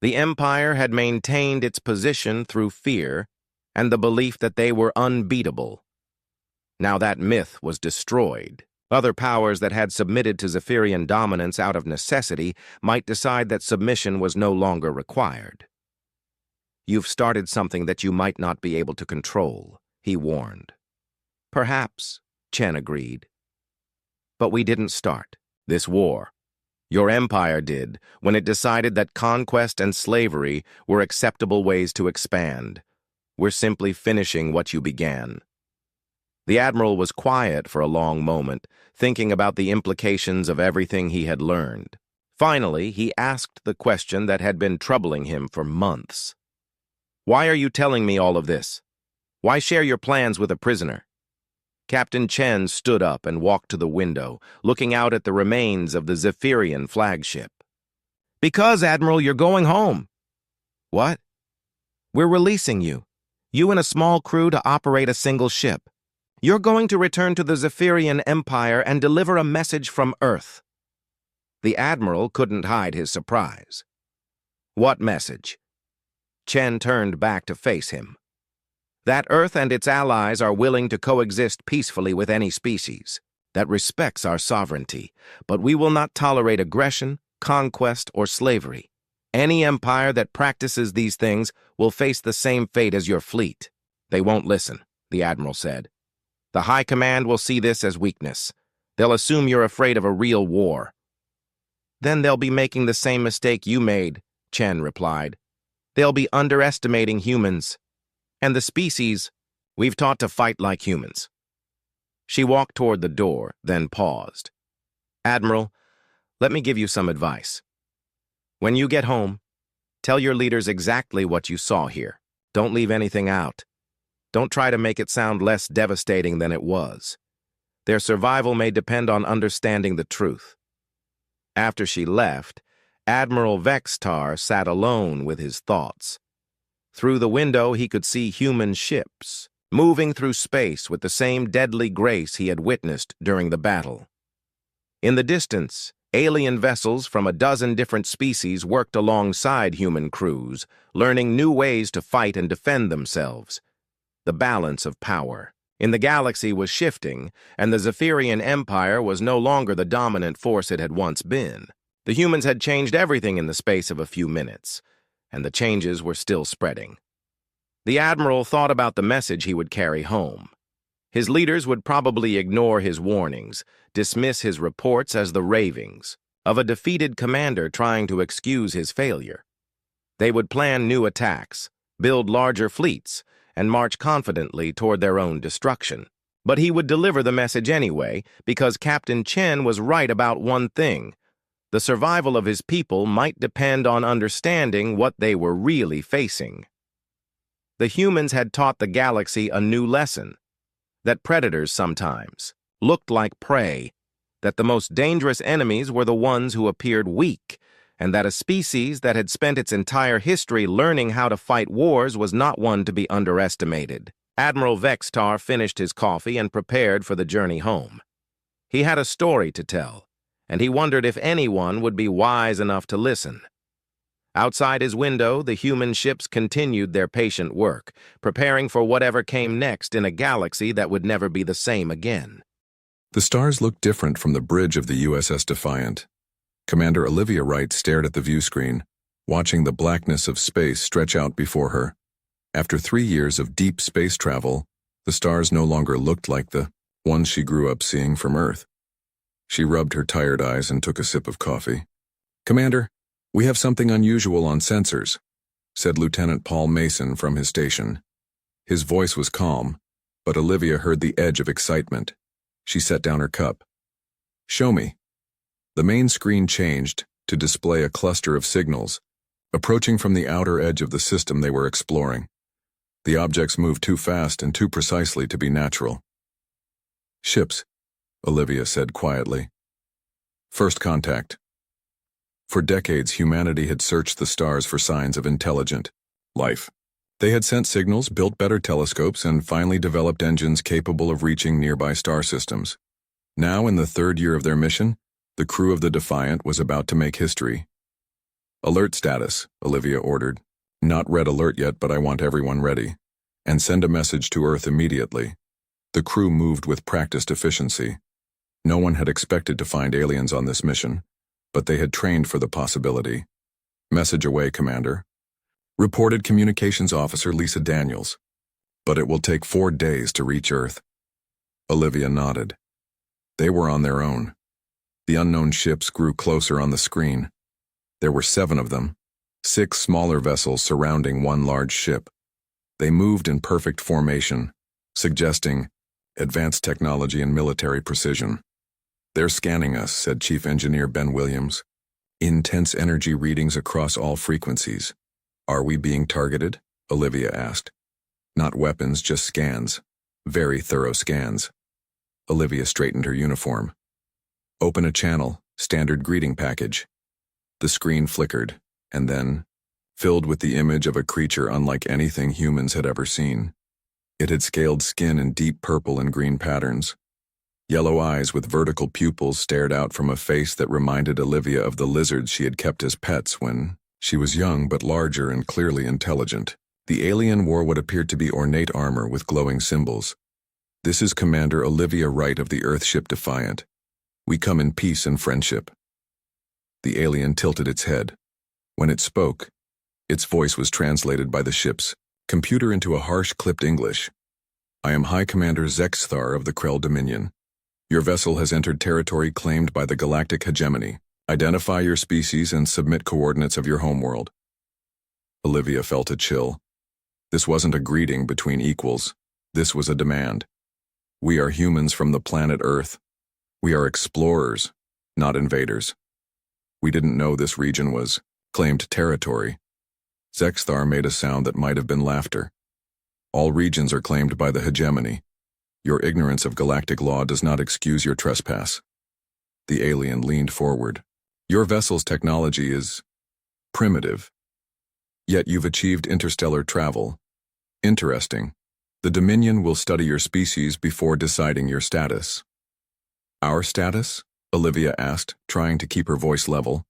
The Empire had maintained its position through fear and the belief that they were unbeatable. Now that myth was destroyed. Other powers that had submitted to Zephyrian dominance out of necessity might decide that submission was no longer required. You've started something that you might not be able to control, he warned. Perhaps, Chen agreed. But we didn't start this war. Your empire did when it decided that conquest and slavery were acceptable ways to expand. We're simply finishing what you began. The Admiral was quiet for a long moment, thinking about the implications of everything he had learned. Finally, he asked the question that had been troubling him for months. Why are you telling me all of this? Why share your plans with a prisoner? Captain Chen stood up and walked to the window, looking out at the remains of the Zephyrian flagship. Because, Admiral, you're going home. What? We're releasing you. You and a small crew to operate a single ship. You're going to return to the Zephyrian Empire and deliver a message from Earth. The Admiral couldn't hide his surprise. What message? Chen turned back to face him. That Earth and its allies are willing to coexist peacefully with any species that respects our sovereignty, but we will not tolerate aggression, conquest, or slavery. Any empire that practices these things will face the same fate as your fleet. They won't listen, the Admiral said. The High Command will see this as weakness. They'll assume you're afraid of a real war. Then they'll be making the same mistake you made, Chen replied. They'll be underestimating humans. And the species we've taught to fight like humans. She walked toward the door, then paused. Admiral, let me give you some advice. When you get home, tell your leaders exactly what you saw here. Don't leave anything out. Don't try to make it sound less devastating than it was. Their survival may depend on understanding the truth. After she left, Admiral Vextar sat alone with his thoughts. Through the window, he could see human ships, moving through space with the same deadly grace he had witnessed during the battle. In the distance, alien vessels from a dozen different species worked alongside human crews, learning new ways to fight and defend themselves. The balance of power in the galaxy was shifting, and the Zephyrian Empire was no longer the dominant force it had once been. The humans had changed everything in the space of a few minutes, and the changes were still spreading. The Admiral thought about the message he would carry home. His leaders would probably ignore his warnings, dismiss his reports as the ravings of a defeated commander trying to excuse his failure. They would plan new attacks, build larger fleets, and march confidently toward their own destruction. But he would deliver the message anyway, because Captain Chen was right about one thing. The survival of his people might depend on understanding what they were really facing. The humans had taught the galaxy a new lesson, that predators sometimes looked like prey, that the most dangerous enemies were the ones who appeared weak, and that a species that had spent its entire history learning how to fight wars was not one to be underestimated. Admiral Vextar finished his coffee and prepared for the journey home. He had a story to tell, and he wondered if anyone would be wise enough to listen. Outside his window, the human ships continued their patient work, preparing for whatever came next in a galaxy that would never be the same again. The stars looked different from the bridge of the USS Defiant. Commander Olivia Wright stared at the view screen, watching the blackness of space stretch out before her. After 3 years of deep space travel, the stars no longer looked like the ones she grew up seeing from Earth. She rubbed her tired eyes and took a sip of coffee. "Commander, we have something unusual on sensors," said Lieutenant Paul Mason from his station. His voice was calm, but Olivia heard the edge of excitement. She set down her cup. "Show me." The main screen changed to display a cluster of signals, approaching from the outer edge of the system they were exploring. The objects moved too fast and too precisely to be natural. "Ships," Olivia said quietly. "First contact." For decades, humanity had searched the stars for signs of intelligent life. They had sent signals, built better telescopes, and finally developed engines capable of reaching nearby star systems. Now, in the 3rd year of their mission, the crew of the Defiant was about to make history. "Alert status," Olivia ordered. "Not red alert yet, but I want everyone ready. And send a message to Earth immediately." The crew moved with practiced efficiency. No one had expected to find aliens on this mission, but they had trained for the possibility. "Message away, Commander," reported Communications Officer Lisa Daniels. "But it will take 4 days to reach Earth." Olivia nodded. They were on their own. The unknown ships grew closer on the screen. There were 7 of them, 6 smaller vessels surrounding one large ship. They moved in perfect formation, suggesting advanced technology and military precision. "They're scanning us," said Chief Engineer Ben Williams. "Intense energy readings across all frequencies." "Are we being targeted?" Olivia asked. "Not weapons, just scans. Very thorough scans." Olivia straightened her uniform. "Open a channel, standard greeting package." The screen flickered, and then filled with the image of a creature unlike anything humans had ever seen. It had scaled skin in deep purple and green patterns. Yellow eyes with vertical pupils stared out from a face that reminded Olivia of the lizards she had kept as pets when she was young but larger and clearly intelligent. The alien wore what appeared to be ornate armor with glowing symbols. "This is Commander Olivia Wright of the Earthship Defiant. We come in peace and friendship." The alien tilted its head. When it spoke, its voice was translated by the ship's computer into a harsh, clipped English. I am High Commander Zexthar of the Krell Dominion. Your vessel has entered territory claimed by the galactic hegemony. Identify your species and submit coordinates of your homeworld. Olivia felt a chill. This wasn't a greeting between equals. This was a demand. We are humans from the planet Earth. We are explorers, not invaders. We didn't know this region was claimed territory. Zexthar made a sound that might have been laughter. All regions are claimed by the hegemony. Your ignorance of galactic law does not excuse your trespass. The alien leaned forward. Your vessel's technology is primitive. Yet you've achieved interstellar travel. Interesting. The Dominion will study your species before deciding your status. Our status? Olivia asked, trying to keep her voice level.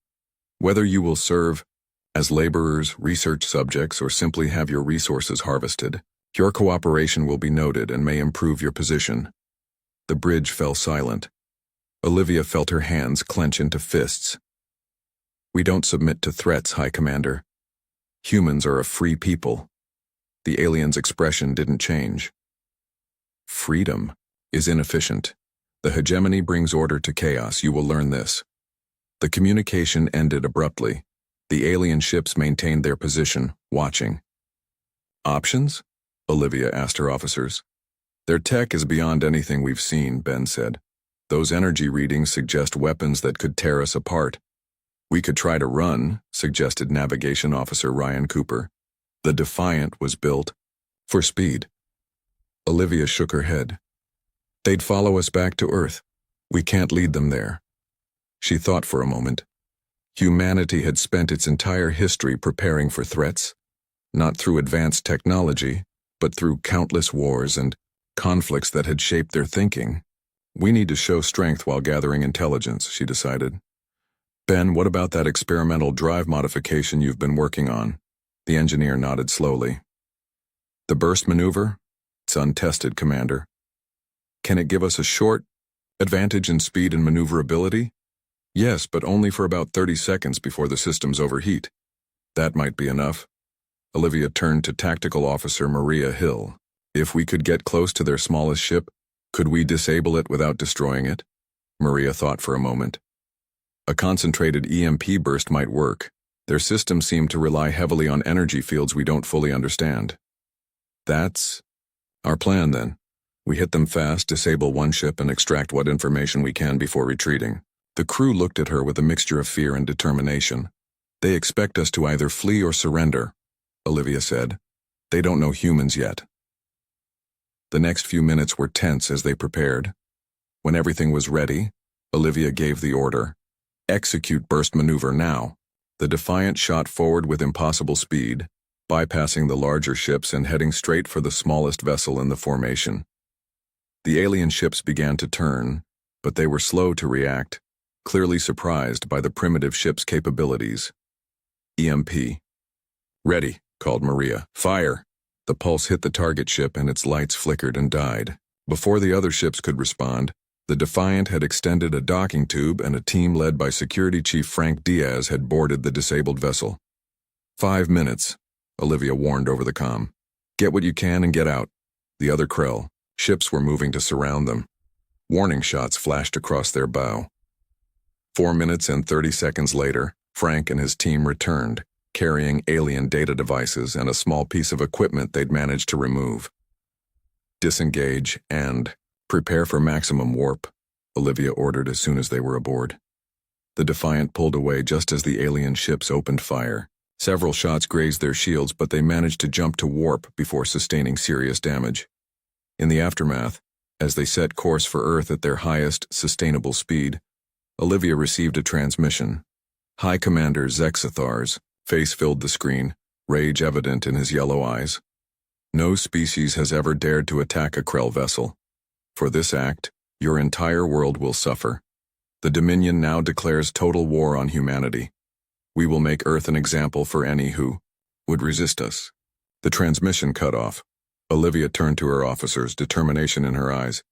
Whether you will serve as laborers, research subjects, or simply have your resources harvested, your cooperation will be noted and may improve your position. The bridge fell silent. Olivia felt her hands clench into fists. We don't submit to threats, High Commander. Humans are a free people. The alien's expression didn't change. Freedom is inefficient. The hegemony brings order to chaos. You will learn this. The communication ended abruptly. The alien ships maintained their position, watching. Options? Olivia asked her officers. Their tech is beyond anything we've seen, Ben said. Those energy readings suggest weapons that could tear us apart. We could try to run, suggested Navigation Officer Ryan Cooper. The Defiant was built for speed. Olivia shook her head. They'd follow us back to Earth. We can't lead them there. She thought for a moment. Humanity had spent its entire history preparing for threats, not through advanced technology, but through countless wars and conflicts that had shaped their thinking. We need to show strength while gathering intelligence, she decided. Ben, what about that experimental drive modification you've been working on? The engineer nodded slowly. The burst maneuver? It's untested, Commander. Can it give us a short advantage in speed and maneuverability? Yes, but only for about 30 seconds before the systems overheat. That might be enough. Olivia turned to Tactical Officer Maria Hill. If we could get close to their smallest ship, could we disable it without destroying it? Maria thought for a moment. A concentrated EMP burst might work. Their system seemed to rely heavily on energy fields we don't fully understand. That's our plan, then. We hit them fast, disable one ship, and extract what information we can before retreating. The crew looked at her with a mixture of fear and determination. They expect us to either flee or surrender, Olivia said. They don't know humans yet. The next few minutes were tense as they prepared. When everything was ready, Olivia gave the order. Execute burst maneuver now. The Defiant shot forward with impossible speed, bypassing the larger ships and heading straight for the smallest vessel in the formation. The alien ships began to turn, but they were slow to react, clearly surprised by the primitive ship's capabilities. EMP. Ready, called Maria. Fire! The pulse hit the target ship and its lights flickered and died. Before the other ships could respond, the Defiant had extended a docking tube and a team led by Security Chief Frank Diaz had boarded the disabled vessel. 5 minutes, Olivia warned over the comm. Get what you can and get out. The other Krell ships were moving to surround them. Warning shots flashed across their bow. 4 minutes and 30 seconds later, Frank and his team returned, carrying alien data devices and a small piece of equipment they'd managed to remove. Disengage and prepare for maximum warp, Olivia ordered as soon as they were aboard. The Defiant pulled away just as the alien ships opened fire. Several shots grazed their shields, but they managed to jump to warp before sustaining serious damage. In the aftermath, as they set course for Earth at their highest sustainable speed, Olivia received a transmission. High Commander Zexathar's face filled the screen, rage evident in his yellow eyes. No species has ever dared to attack a Krell vessel. For this act, your entire world will suffer. The Dominion now declares total war on humanity. We will make Earth an example for any who would resist us. The transmission cut off. Olivia turned to her officers, determination in her eyes.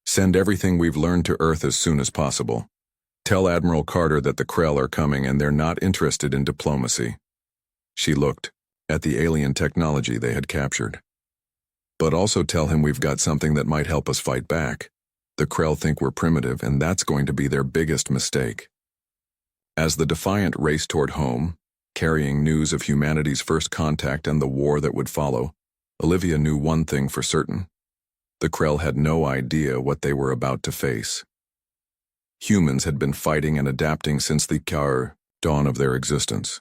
Send everything we've learned to Earth as soon as possible. Tell Admiral Carter that the Krell are coming and they're not interested in diplomacy. She looked at the alien technology they had captured. But also tell him we've got something that might help us fight back. The Krell think we're primitive, and that's going to be their biggest mistake. As the Defiant raced toward home, carrying news of humanity's first contact and the war that would follow, Olivia knew one thing for certain. The Krell had no idea what they were about to face. Humans had been fighting and adapting since the dawn of their existence.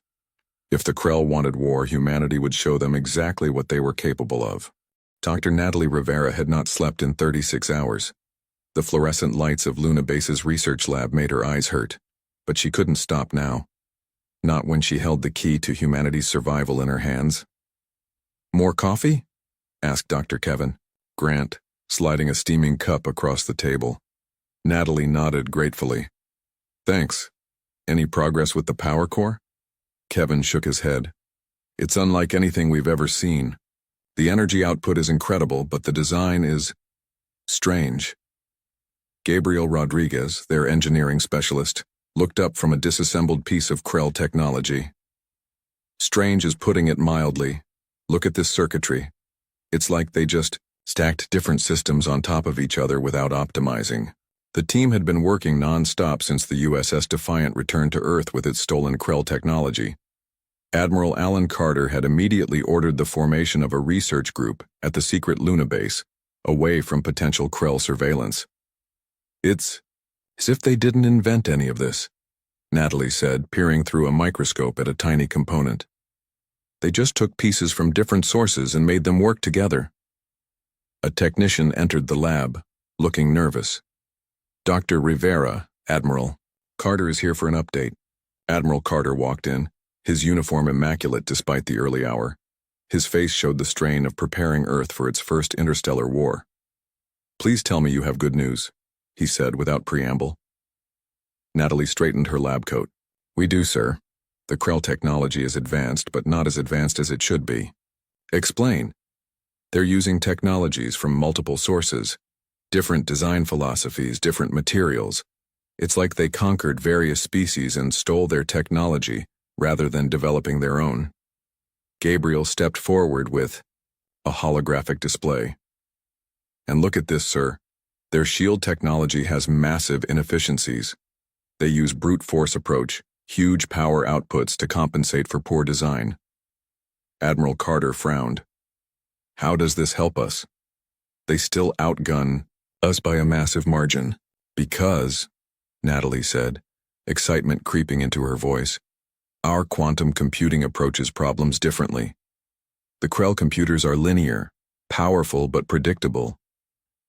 If the Krell wanted war, humanity would show them exactly what they were capable of. Dr. Natalie Rivera had not slept in 36 hours. The fluorescent lights of Luna Base's research lab made her eyes hurt, but she couldn't stop now. Not when she held the key to humanity's survival in her hands. "More coffee?" asked Dr. Kevin Grant, sliding a steaming cup across the table. Natalie nodded gratefully. "Thanks. Any progress with the power core?" Kevin shook his head. "It's unlike anything we've ever seen. The energy output is incredible, but the design is strange." Gabriel Rodriguez, their engineering specialist, looked up from a disassembled piece of Krell technology. "Strange is putting it mildly. Look at this circuitry. It's like they just stacked different systems on top of each other without optimizing." The team had been working non-stop since the USS Defiant returned to Earth with its stolen Krell technology. Admiral Alan Carter had immediately ordered the formation of a research group at the secret Luna base, away from potential Krell surveillance. "It's as if they didn't invent any of this," Natalie said, peering through a microscope at a tiny component. "They just took pieces from different sources and made them work together." A technician entered the lab, looking nervous. "Dr. Rivera, Admiral. Carter is here for an update." Admiral Carter walked in, his uniform immaculate despite the early hour. His face showed the strain of preparing Earth for its first interstellar war. "Please tell me you have good news," he said without preamble. Natalie straightened her lab coat. "We do, sir. The Krell technology is advanced, but not as advanced as it should be." "Explain." "They're using technologies from multiple sources, different design philosophies, different materials. It's like they conquered various species and stole their technology, rather than developing their own." Gabriel stepped forward with a holographic display. "And look at this, sir. Their shield technology has massive inefficiencies. They use brute force approach, huge power outputs to compensate for poor design." Admiral Carter frowned. "How does this help us?" "They still outgun us by a massive margin. Because," Natalie said, excitement creeping into her voice, "our quantum computing approaches problems differently. The Krell computers are linear, powerful but predictable.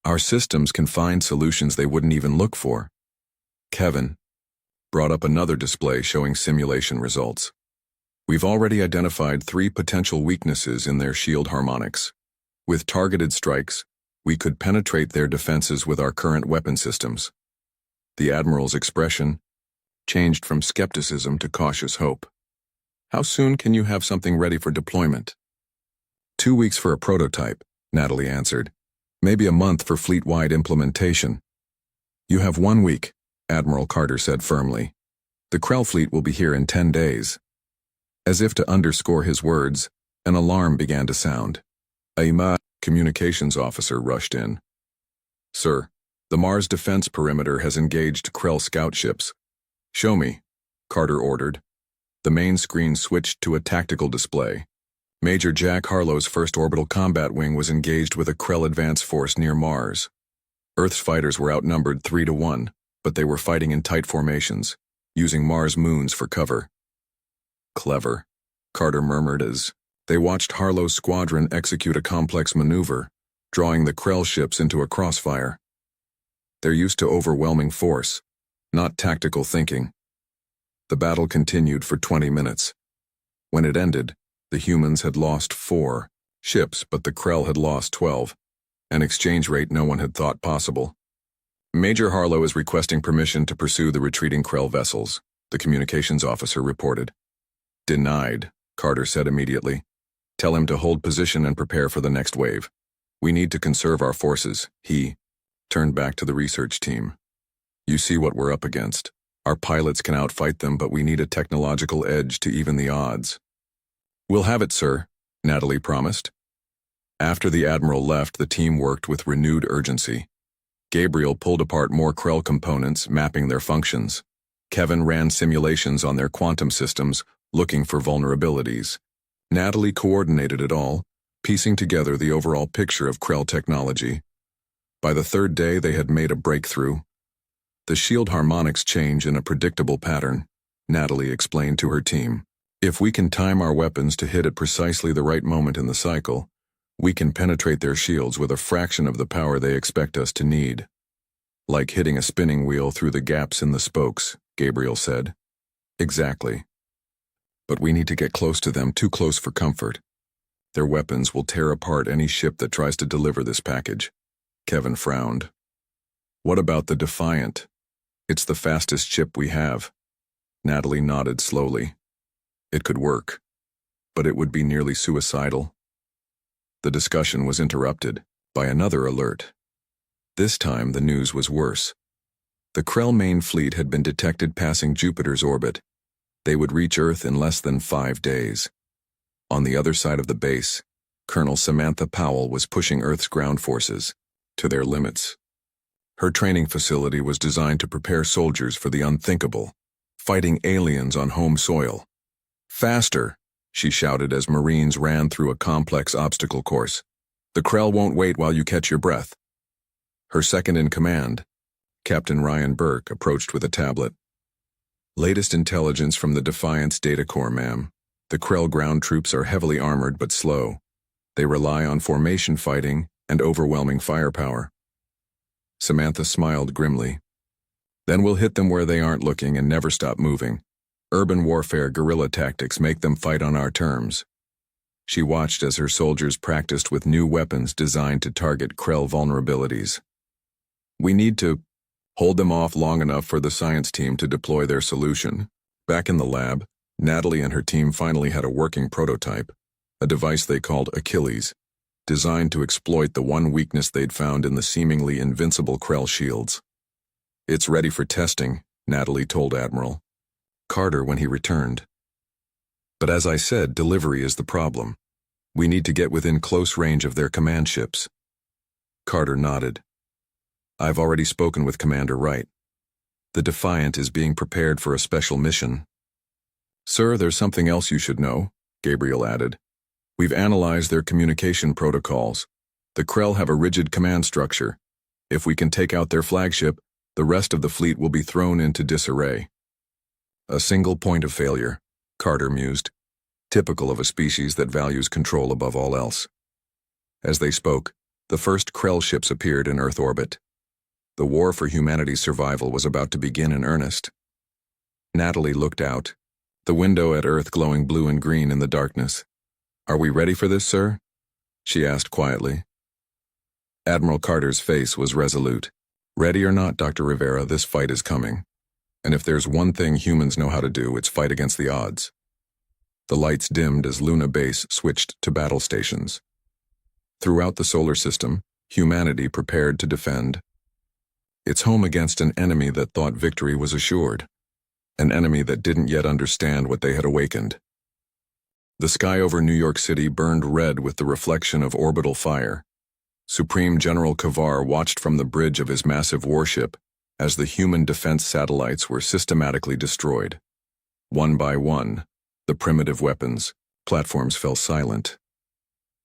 Our systems can find solutions they wouldn't even look for." Kevin brought up another display showing simulation results. "We've already identified 3 potential weaknesses in their shield harmonics. With targeted strikes, we could penetrate their defenses with our current weapon systems." The Admiral's expression changed from skepticism to cautious hope. "How soon can you have something ready for deployment?" 2 weeks for a prototype," Natalie answered. "Maybe a month for fleet-wide implementation." "You have 1 week," Admiral Carter said firmly. "The Krell fleet will be here in 10 days. As if to underscore his words, an alarm began to sound. A communications officer rushed in. "Sir, the Mars defense perimeter has engaged Krell scout ships." "Show me," Carter ordered. The main screen switched to a tactical display. Major Jack Harlow's first orbital combat wing was engaged with a Krell advance force near Mars. Earth's fighters were outnumbered 3-1, but they were fighting in tight formations, using Mars moons for cover. "Clever," Carter murmured as they watched Harlow's squadron execute a complex maneuver, drawing the Krell ships into a crossfire. "They're used to overwhelming force, not tactical thinking." The battle continued for 20 minutes. When it ended, the humans had lost 4 ships, but the Krell had lost 12, an exchange rate no one had thought possible. "Major Harlow is requesting permission to pursue the retreating Krell vessels," the communications officer reported. "Denied," Carter said immediately. "Tell him to hold position and prepare for the next wave. We need to conserve our forces." He turned back to the research team. "You see what we're up against. Our pilots can outfight them, but we need a technological edge to even the odds." "We'll have it, sir," Natalie promised. After the admiral left, the team worked with renewed urgency. Gabriel pulled apart more Krell components, mapping their functions. Kevin ran simulations on their quantum systems, looking for vulnerabilities. Natalie coordinated it all, piecing together the overall picture of Krell technology. By the third day, they had made a breakthrough. The shield harmonics change in a predictable pattern, Natalie explained to her team. If we can time our weapons to hit at precisely the right moment in the cycle, we can penetrate their shields with a fraction of the power they expect us to need. Like hitting a spinning wheel through the gaps in the spokes, Gabriel said. Exactly. But we need to get close to them, too close for comfort. Their weapons will tear apart any ship that tries to deliver this package. Kevin frowned. What about the Defiant? It's the fastest ship we have. Natalie nodded slowly. It could work, but it would be nearly suicidal. The discussion was interrupted by another alert. This time the news was worse. The Krell main fleet had been detected passing Jupiter's orbit. They would reach Earth in less than 5 days. On the other side of the base, Colonel Samantha Powell was pushing Earth's ground forces to their limits. Her training facility was designed to prepare soldiers for the unthinkable, fighting aliens on home soil. Faster, she shouted as Marines ran through a complex obstacle course. The Krell won't wait while you catch your breath. Her second-in-command, Captain Ryan Burke, approached with a tablet. Latest intelligence from the Defiant's data core, ma'am. The Krell ground troops are heavily armored but slow. They rely on formation fighting and overwhelming firepower. Samantha smiled grimly. Then we'll hit them where they aren't looking and never stop moving. Urban warfare guerrilla tactics make them fight on our terms. She watched as her soldiers practiced with new weapons designed to target Krell vulnerabilities. We need to hold them off long enough for the science team to deploy their solution. Back in the lab, Natalie and her team finally had a working prototype, a device they called Achilles, designed to exploit the one weakness they'd found in the seemingly invincible Krell shields. It's ready for testing, Natalie told Admiral Carter when he returned. But as I said, delivery is the problem. We need to get within close range of their command ships. Carter nodded. I've already spoken with Commander Wright. The Defiant is being prepared for a special mission. Sir, there's something else you should know, Gabriel added. We've analyzed their communication protocols. The Krell have a rigid command structure. If we can take out their flagship, the rest of the fleet will be thrown into disarray. A single point of failure, Carter mused, typical of a species that values control above all else. As they spoke, the first Krell ships appeared in Earth orbit. The war for humanity's survival was about to begin in earnest. Natalie looked out, the window at Earth glowing blue and green in the darkness. Are we ready for this, sir? She asked quietly. Admiral Carter's face was resolute. Ready or not, Dr. Rivera, this fight is coming. And if there's one thing humans know how to do, it's fight against the odds. The lights dimmed as Luna Base switched to battle stations. Throughout the solar system, humanity prepared to defend. It's home against an enemy that thought victory was assured. An enemy that didn't yet understand what they had awakened. The sky over New York City burned red with the reflection of orbital fire. Supreme General Kavar watched from the bridge of his massive warship as the human defense satellites were systematically destroyed. One by one, the primitive weapons platforms fell silent.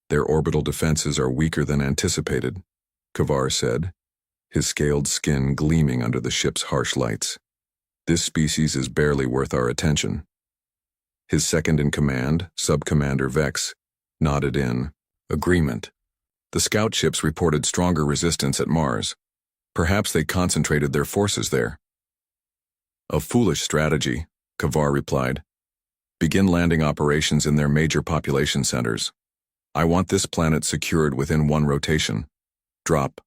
Their orbital defenses are weaker than anticipated, Kavar said, his scaled skin gleaming under the ship's harsh lights. This species is barely worth our attention. His second-in-command, Sub-Commander Vex, nodded in agreement. The scout ships reported stronger resistance at Mars. Perhaps they concentrated their forces there. A foolish strategy, Kavar replied. Begin landing operations in their major population centers. I want this planet secured within one rotation. Drop.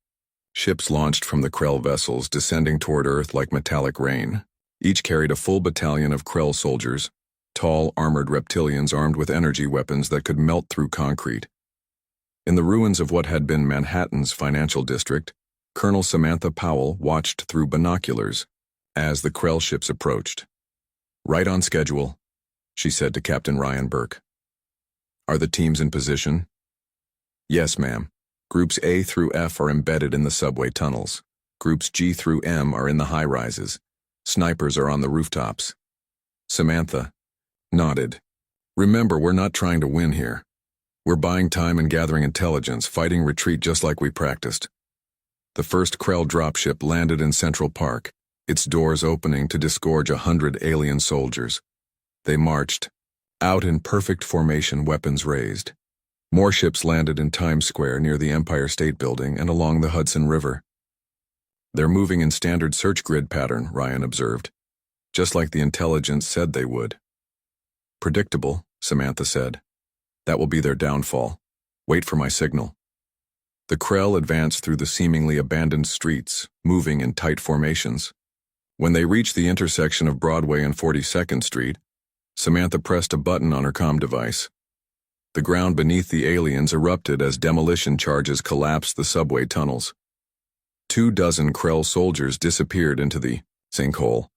Ships launched from the Krell vessels descending toward Earth like metallic rain. Each carried a full battalion of Krell soldiers, tall, armored reptilians armed with energy weapons that could melt through concrete. In the ruins of what had been Manhattan's financial district, Colonel Samantha Powell watched through binoculars as the Krell ships approached. Right on schedule, she said to Captain Ryan Burke. Are the teams in position? Yes, ma'am. Groups A through F are embedded in the subway tunnels. Groups G through M are in the high-rises. Snipers are on the rooftops. Samantha nodded. Remember, we're not trying to win here. We're buying time and gathering intelligence, fighting retreat just like we practiced. The first Krell dropship landed in Central Park, its doors opening to disgorge 100 alien soldiers. They marched, out in perfect formation, weapons raised. More ships landed in Times Square near the Empire State Building and along the Hudson River. They're moving in standard search grid pattern, Ryan observed, just like the intelligence said they would. Predictable, Samantha said. That will be their downfall. Wait for my signal. The Krell advanced through the seemingly abandoned streets, moving in tight formations. When they reached the intersection of Broadway and 42nd Street, Samantha pressed a button on her comm device. The ground beneath the aliens erupted as demolition charges collapsed the subway tunnels. 24 Krell soldiers disappeared into the sinkhole.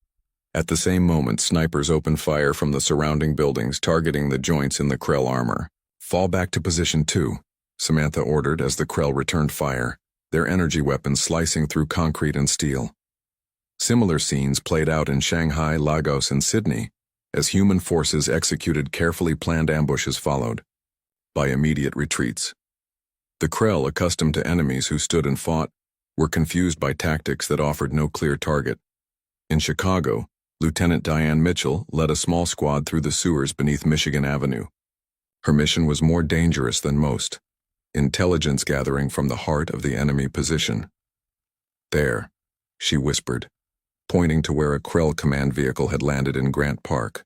At the same moment, snipers opened fire from the surrounding buildings, targeting the joints in the Krell armor. Fall back to position 2, Samantha ordered as the Krell returned fire, their energy weapons slicing through concrete and steel. Similar scenes played out in Shanghai, Lagos, and Sydney, as human forces executed carefully planned ambushes followed by immediate retreats. The Krell, accustomed to enemies who stood and fought, were confused by tactics that offered no clear target. In Chicago, Lieutenant Diane Mitchell led a small squad through the sewers beneath Michigan Avenue. Her mission was more dangerous than most, intelligence gathering from the heart of the enemy position. There, she whispered, pointing to where a Krell command vehicle had landed in Grant Park.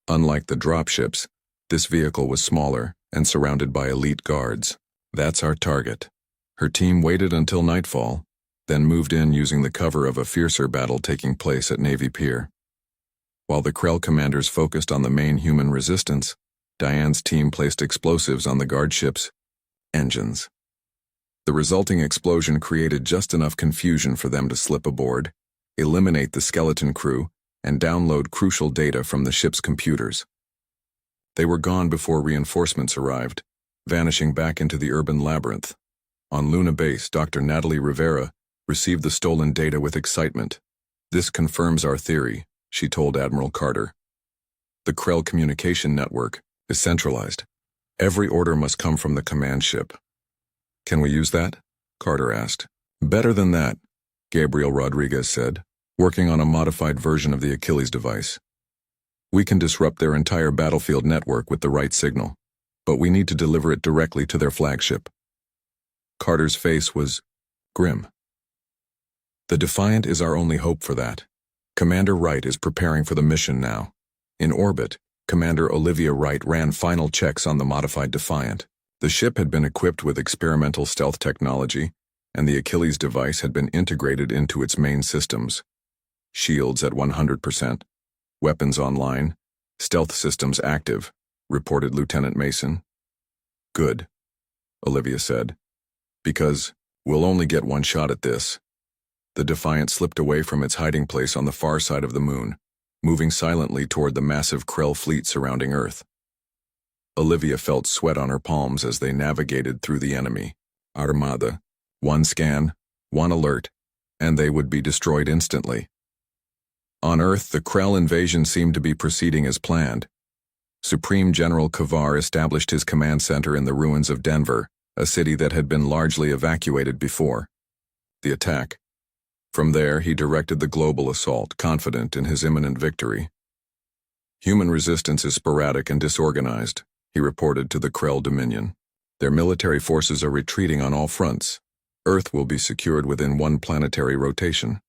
Unlike the dropships, this vehicle was smaller and surrounded by elite guards. That's our target. Her team waited until nightfall, then moved in using the cover of a fiercer battle taking place at Navy Pier. While the Krell commanders focused on the main human resistance, Diane's team placed explosives on the guard ships' engines. The resulting explosion created just enough confusion for them to slip aboard, eliminate the skeleton crew, and download crucial data from the ship's computers. They were gone before reinforcements arrived, vanishing back into the urban labyrinth. On Luna Base, Dr. Natalie Rivera received the stolen data with excitement. This confirms our theory, she told Admiral Carter. The Krell communication network is centralized. Every order must come from the command ship. Can we use that? Carter asked. Better than that, Gabriel Rodriguez said, working on a modified version of the Achilles device. We can disrupt their entire battlefield network with the right signal, but we need to deliver it directly to their flagship. Carter's face was grim. The Defiant is our only hope for that. Commander Wright is preparing for the mission now. In orbit, Commander Olivia Wright ran final checks on the modified Defiant. The ship had been equipped with experimental stealth technology, and the Achilles device had been integrated into its main systems. Shields at 100%, weapons online, stealth systems active, reported Lieutenant Mason. Good, Olivia said, because we'll only get one shot at this. The Defiant slipped away from its hiding place on the far side of the moon, moving silently toward the massive Krell fleet surrounding Earth. Olivia felt sweat on her palms as they navigated through the enemy Armada. One scan, one alert, and they would be destroyed instantly. On Earth, the Krell invasion seemed to be proceeding as planned. Supreme General Kavar established his command center in the ruins of Denver, a city that had been largely evacuated before the attack. From there, he directed the global assault, confident in his imminent victory. Human resistance is sporadic and disorganized, he reported to the Krell Dominion. Their military forces are retreating on all fronts. Earth will be secured within one planetary rotation.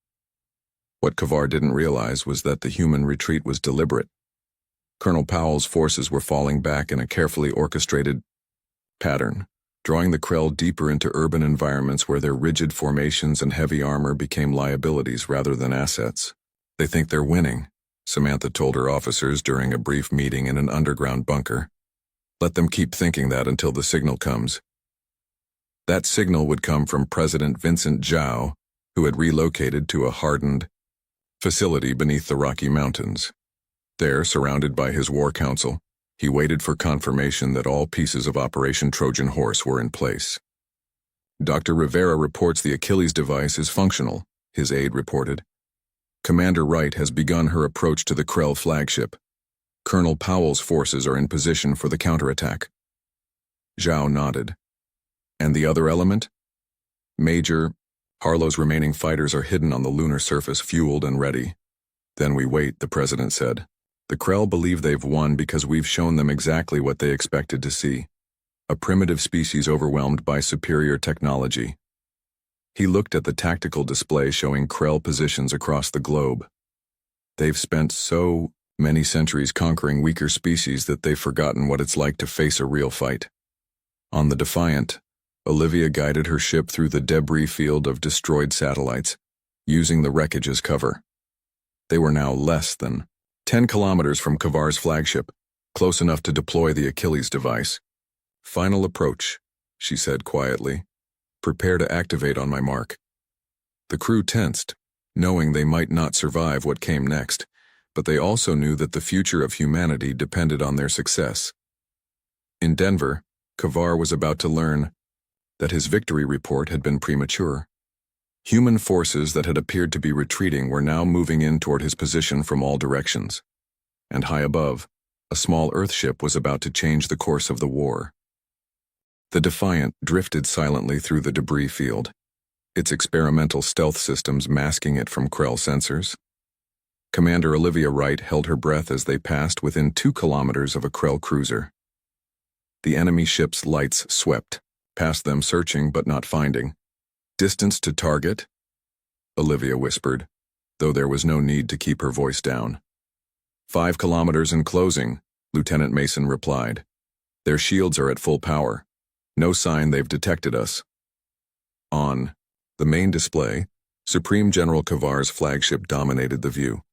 What Kavar didn't realize was that the human retreat was deliberate. Colonel Powell's forces were falling back in a carefully orchestrated pattern, drawing the Krell deeper into urban environments where their rigid formations and heavy armor became liabilities rather than assets. They think they're winning, Samantha told her officers during a brief meeting in an underground bunker. Let them keep thinking that until the signal comes. That signal would come from President Vincent Zhao, who had relocated to a hardened facility beneath the Rocky Mountains. There, surrounded by his war council, He waited for confirmation that all pieces of Operation Trojan Horse were in place. Dr. Rivera reports the Achilles device is functional, his aide reported. Commander Wright has begun her approach to the Krell flagship. Colonel Powell's forces are in position for the counterattack. Zhao nodded. And the other element? Major, Harlow's remaining fighters are hidden on the lunar surface, fueled and ready. Then we wait, the president said. The Krell believe they've won because we've shown them exactly what they expected to see. A primitive species overwhelmed by superior technology. He looked at the tactical display showing Krell positions across the globe. They've spent so many centuries conquering weaker species that they've forgotten what it's like to face a real fight. On the Defiant, Olivia guided her ship through the debris field of destroyed satellites, using the wreckage as cover. They were now less than 10 kilometers from Kavar's flagship, close enough to deploy the Achilles device. Final approach, she said quietly. Prepare to activate on my mark. The crew tensed, knowing they might not survive what came next, but they also knew that the future of humanity depended on their success. In Denver, Kavar was about to learn that his victory report had been premature. Human forces that had appeared to be retreating were now moving in toward his position from all directions. And high above, a small Earthship was about to change the course of the war. The Defiant drifted silently through the debris field, its experimental stealth systems masking it from Krell sensors. Commander Olivia Wright held her breath as they passed within 2 kilometers of a Krell cruiser. The enemy ship's lights swept, past them searching but not finding. Distance to target? Olivia whispered, though there was no need to keep her voice down. 5 kilometers in closing, Lieutenant Mason replied. Their shields are at full power. No sign they've detected us. On the main display, Supreme General Kavar's flagship dominated the view.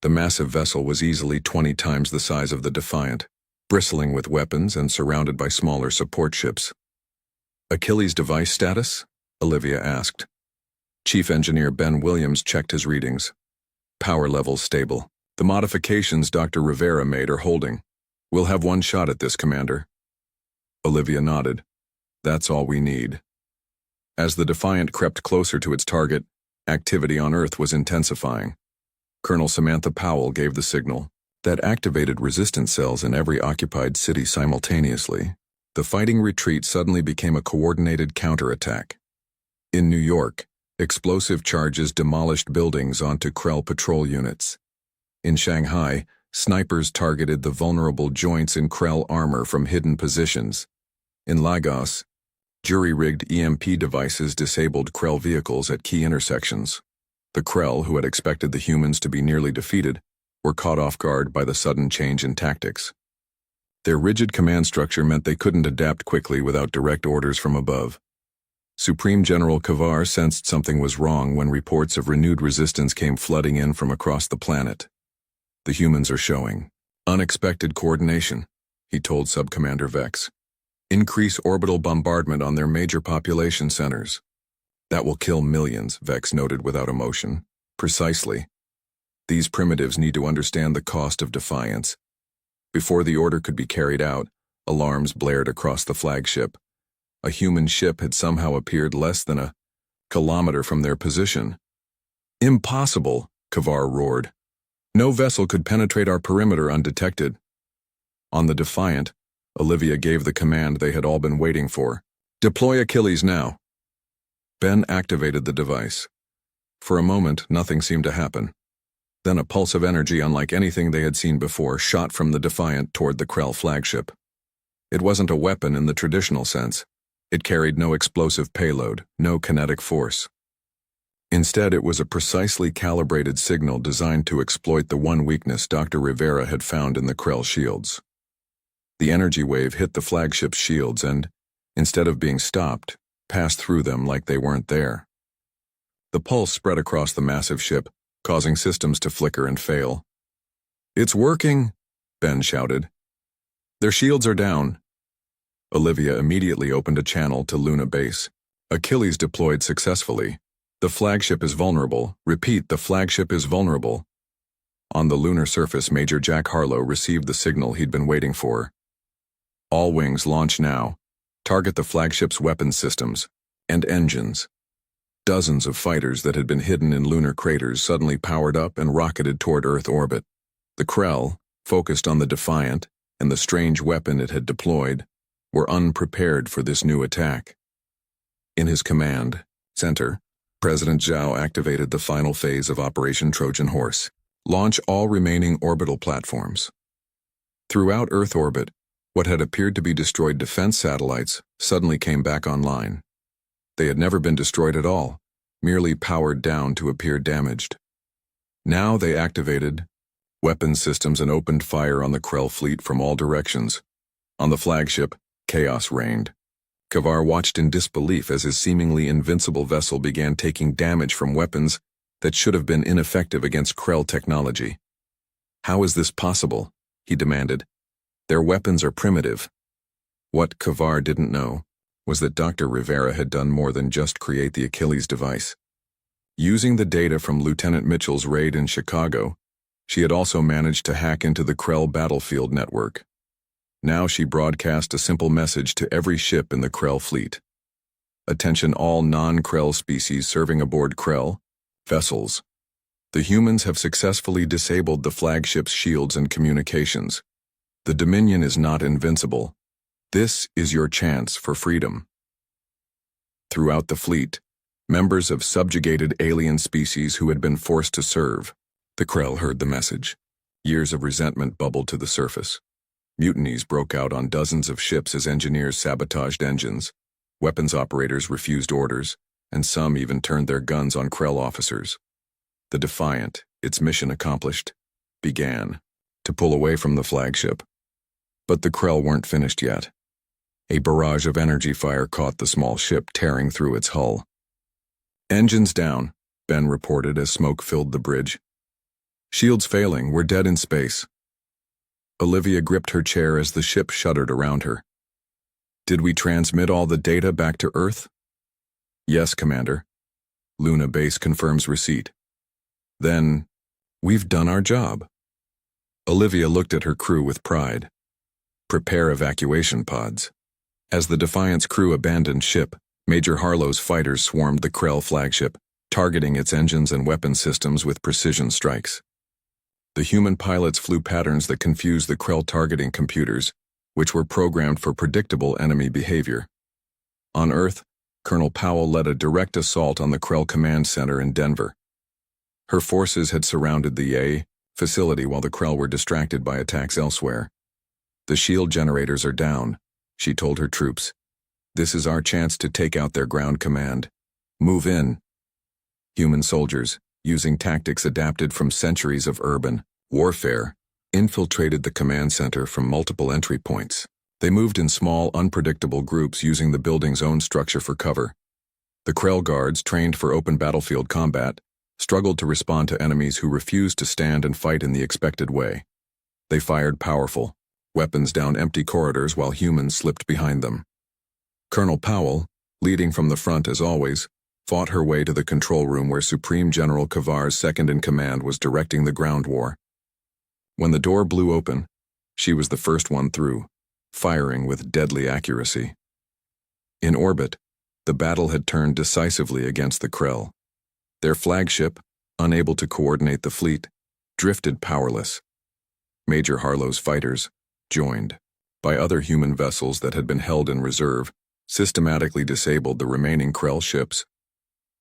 The massive vessel was easily 20 times the size of the Defiant, bristling with weapons and surrounded by smaller support ships. Achilles device status? Olivia asked. Chief Engineer Ben Williams checked his readings. Power levels stable. The modifications Dr. Rivera made are holding. We'll have one shot at this, Commander. Olivia nodded. That's all we need. As the Defiant crept closer to its target, activity on Earth was intensifying. Colonel Samantha Powell gave the signal that activated resistance cells in every occupied city simultaneously. The fighting retreat suddenly became a coordinated counterattack. In New York, explosive charges demolished buildings onto Krell patrol units. In Shanghai, snipers targeted the vulnerable joints in Krell armor from hidden positions. In Lagos, jury-rigged EMP devices disabled Krell vehicles at key intersections. The Krell, who had expected the humans to be nearly defeated, were caught off guard by the sudden change in tactics. Their rigid command structure meant they couldn't adapt quickly without direct orders from above. Supreme General Kavar sensed something was wrong when reports of renewed resistance came flooding in from across the planet. The humans are showing unexpected coordination, he told Subcommander Vex. Increase orbital bombardment on their major population centers. That will kill millions, Vex noted without emotion. Precisely. These primitives need to understand the cost of defiance. Before the order could be carried out, alarms blared across the flagship. A human ship had somehow appeared less than a kilometer from their position. Impossible, Kavar roared. No vessel could penetrate our perimeter undetected. On the Defiant, Olivia gave the command they had all been waiting for. Deploy Achilles now. Ben activated the device. For a moment, nothing seemed to happen. Then a pulse of energy unlike anything they had seen before shot from the Defiant toward the Krell flagship. It wasn't a weapon in the traditional sense. It carried no explosive payload, no kinetic force. Instead, it was a precisely calibrated signal designed to exploit the one weakness Dr. Rivera had found in the Krell shields. The energy wave hit the flagship's shields and, instead of being stopped, passed through them like they weren't there. The pulse spread across the massive ship, causing systems to flicker and fail. It's working, Ben shouted. Their shields are down. Olivia immediately opened a channel to Luna Base. Achilles deployed successfully. The flagship is vulnerable. Repeat, the flagship is vulnerable. On the lunar surface, Major Jack Harlow received the signal he'd been waiting for. All wings launch now. Target the flagship's weapons systems and engines. Dozens of fighters that had been hidden in lunar craters suddenly powered up and rocketed toward Earth orbit. The Krell, focused on the Defiant and the strange weapon it had deployed, were unprepared for this new attack. In his command center, President Zhao activated the final phase of Operation Trojan Horse. Launch all remaining orbital platforms. Throughout Earth orbit, what had appeared to be destroyed defense satellites suddenly came back online. They had never been destroyed at all, merely powered down to appear damaged. Now they activated weapons systems and opened fire on the Krell fleet from all directions. On the flagship, chaos reigned. Kavar watched in disbelief as his seemingly invincible vessel began taking damage from weapons that should have been ineffective against Krell technology. "How is this possible?" he demanded. "Their weapons are primitive." What Kavar didn't know was that Dr. Rivera had done more than just create the Achilles device. Using the data from Lieutenant Mitchell's raid in Chicago, she had also managed to hack into the Krell battlefield network. Now she broadcast a simple message to every ship in the Krell fleet. "Attention all non-Krell species serving aboard Krell vessels. The humans have successfully disabled the flagship's shields and communications. The Dominion is not invincible. This is your chance for freedom." Throughout the fleet, members of subjugated alien species who had been forced to serve, the Krell heard the message. Years of resentment bubbled to the surface. Mutinies broke out on dozens of ships as engineers sabotaged engines, weapons operators refused orders, and some even turned their guns on Krell officers. The Defiant, its mission accomplished, began to pull away from the flagship. But the Krell weren't finished yet. A barrage of energy fire caught the small ship tearing through its hull. "Engines down," Ben reported as smoke filled the bridge. "Shields failing, we're dead in space." Olivia gripped her chair as the ship shuddered around her. "Did we transmit all the data back to Earth?" "Yes, Commander. Luna Base confirms receipt." "Then, we've done our job." Olivia looked at her crew with pride. "Prepare evacuation pods." As the Defiant's crew abandoned ship, Major Harlow's fighters swarmed the Krell flagship, targeting its engines and weapon systems with precision strikes. The human pilots flew patterns that confused the Krell targeting computers, which were programmed for predictable enemy behavior. On Earth, Colonel Powell led a direct assault on the Krell Command Center in Denver. Her forces had surrounded the A facility while the Krell were distracted by attacks elsewhere. "The shield generators are down," she told her troops. "This is our chance to take out their ground command. Move in." Human soldiers, using tactics adapted from centuries of urban warfare, infiltrated the command center from multiple entry points. They moved in small, unpredictable groups using the building's own structure for cover. The Krell guards, trained for open battlefield combat, struggled to respond to enemies who refused to stand and fight in the expected way. They fired powerful weapons down empty corridors while humans slipped behind them. Colonel Powell, leading from the front as always, fought her way to the control room where Supreme General Kavar's second-in-command was directing the ground war. When the door blew open, she was the first one through, firing with deadly accuracy. In orbit, the battle had turned decisively against the Krell. Their flagship, unable to coordinate the fleet, drifted powerless. Major Harlow's fighters, joined by other human vessels that had been held in reserve, systematically disabled the remaining Krell ships.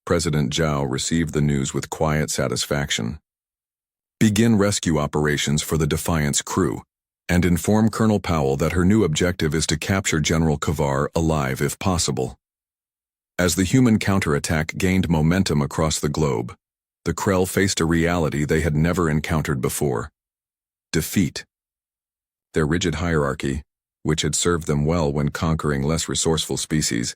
President Zhao received the news with quiet satisfaction. "Begin rescue operations for the Defiant's crew, and inform Colonel Powell that her new objective is to capture General Kavar alive if possible." As the human counterattack gained momentum across the globe, the Krell faced a reality they had never encountered before: defeat. Their rigid hierarchy, which had served them well when conquering less resourceful species,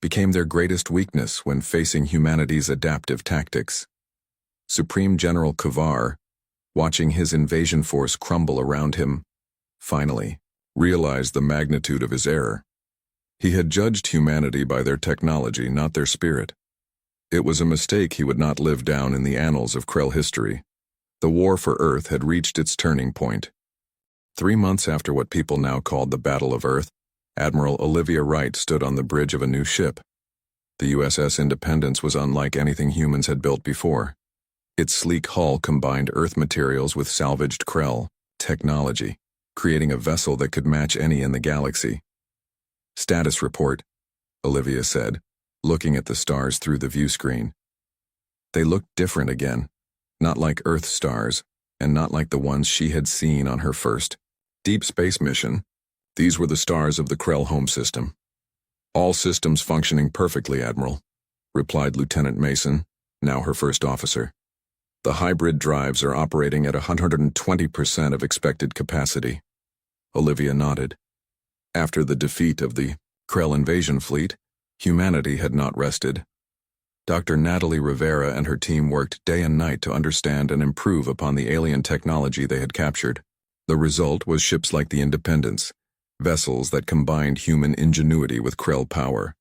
became their greatest weakness when facing humanity's adaptive tactics. Supreme General Kavar, watching his invasion force crumble around him, finally realized the magnitude of his error. He had judged humanity by their technology, not their spirit. It was a mistake he would not live down in the annals of Krell history. The war for Earth had reached its turning point. 3 months after what people now called the Battle of Earth, Admiral Olivia Wright stood on the bridge of a new ship. The USS Independence was unlike anything humans had built before. Its sleek hull combined Earth materials with salvaged Krell technology, creating a vessel that could match any in the galaxy. "Status report," Olivia said, looking at the stars through the view screen. They looked different again, not like Earth stars, and not like the ones she had seen on her first deep space mission. These were the stars of the Krell home system. "All systems functioning perfectly, Admiral," replied Lieutenant Mason, now her first officer. "The hybrid drives are operating at 120% of expected capacity." Olivia nodded. After the defeat of the Krell invasion fleet, humanity had not rested. Dr. Natalie Rivera and her team worked day and night to understand and improve upon the alien technology they had captured. The result was ships like the Independence, vessels that combined human ingenuity with Krell power.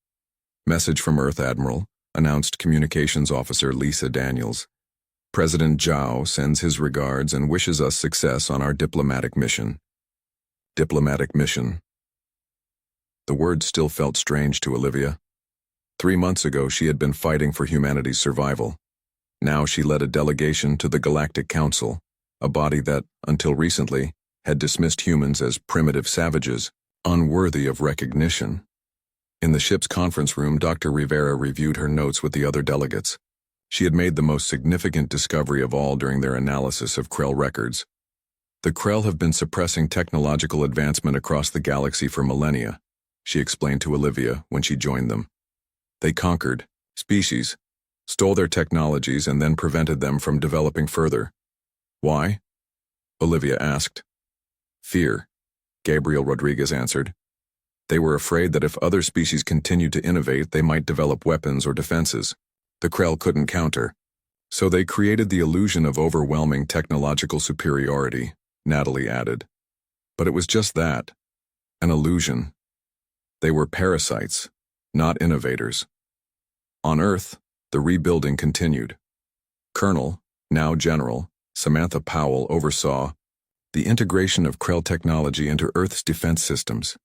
"Message from Earth, Admiral," announced Communications Officer Lisa Daniels. "President Zhao sends his regards and wishes us success on our diplomatic mission." Diplomatic mission. The word still felt strange to Olivia. 3 months ago, she had been fighting for humanity's survival. Now she led a delegation to the Galactic Council, a body that, until recently, had dismissed humans as primitive savages, unworthy of recognition. In the ship's conference room, Dr. Rivera reviewed her notes with the other delegates. She had made the most significant discovery of all during their analysis of Krell records. "The Krell have been suppressing technological advancement across the galaxy for millennia," she explained to Olivia when she joined them. "They conquered species, stole their technologies, and then prevented them from developing further." "Why?" Olivia asked. "Fear," Gabriel Rodriguez answered. "They were afraid that if other species continued to innovate, they might develop weapons or defenses the Krell couldn't counter. So they created the illusion of overwhelming technological superiority," Natalie added. "But it was just that, an illusion. They were parasites, not innovators." On Earth, the rebuilding continued. Colonel, now General, Samantha Powell oversaw the integration of Krell technology into Earth's defense systems.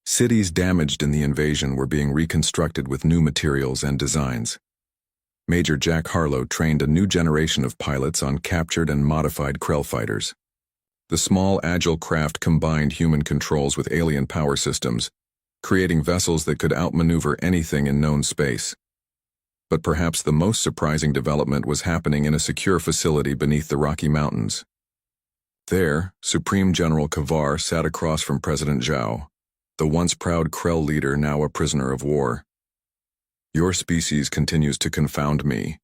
Cities damaged in the invasion were being reconstructed with new materials and designs. Major Jack Harlow trained a new generation of pilots on captured and modified Krell fighters. The small, agile craft combined human controls with alien power systems, creating vessels that could outmaneuver anything in known space. But perhaps the most surprising development was happening in a secure facility beneath the Rocky Mountains. There, Supreme General Kavar sat across from President Zhao, the once proud Krell leader now a prisoner of war. "Your species continues to confound me,"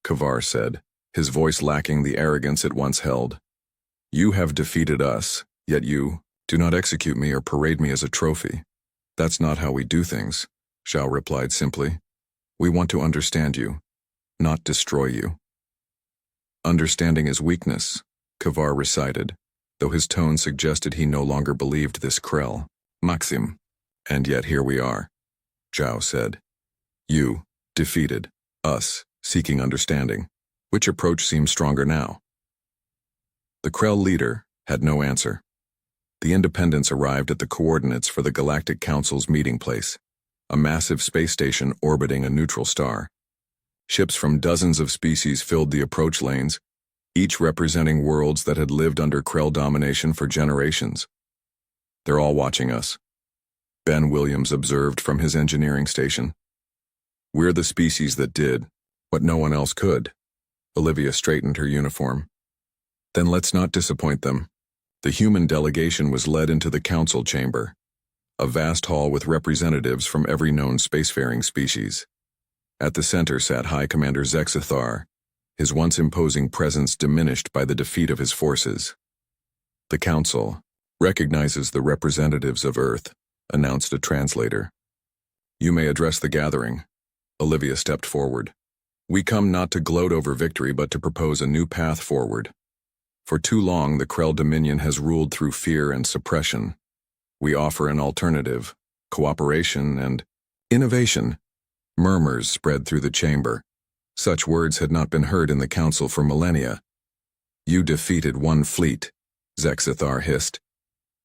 Kavar said, his voice lacking the arrogance it once held. "You have defeated us, yet you do not execute me or parade me as a trophy." "That's not how we do things," Zhao replied simply. "We want to understand you, not destroy you." "Understanding is weakness," Kavar recited, though his tone suggested he no longer believed this Krell maxim. "And yet here we are," Zhao said. "You defeated us, seeking understanding. Which approach seems stronger now?" The Krell leader had no answer. The Independence arrived at the coordinates for the Galactic Council's meeting place, a massive space station orbiting a neutral star. Ships from dozens of species filled the approach lanes, each representing worlds that had lived under Krell domination for generations. "They're all watching us," Ben Williams observed from his engineering station. "We're the species that did what no one else could." Olivia straightened her uniform. "Then let's not disappoint them." The human delegation was led into the council chamber, a vast hall with representatives from every known spacefaring species. At the center sat High Commander Zexathar, his once imposing presence diminished by the defeat of his forces. "The council recognizes the representatives of Earth," announced a translator. "You may address the gathering." Olivia stepped forward. "We come not to gloat over victory, but to propose a new path forward. For too long, the Krell Dominion has ruled through fear and suppression. We offer an alternative, cooperation and innovation." Murmurs spread through the chamber. Such words had not been heard in the council for millennia. You defeated one fleet, Zexithar hissed.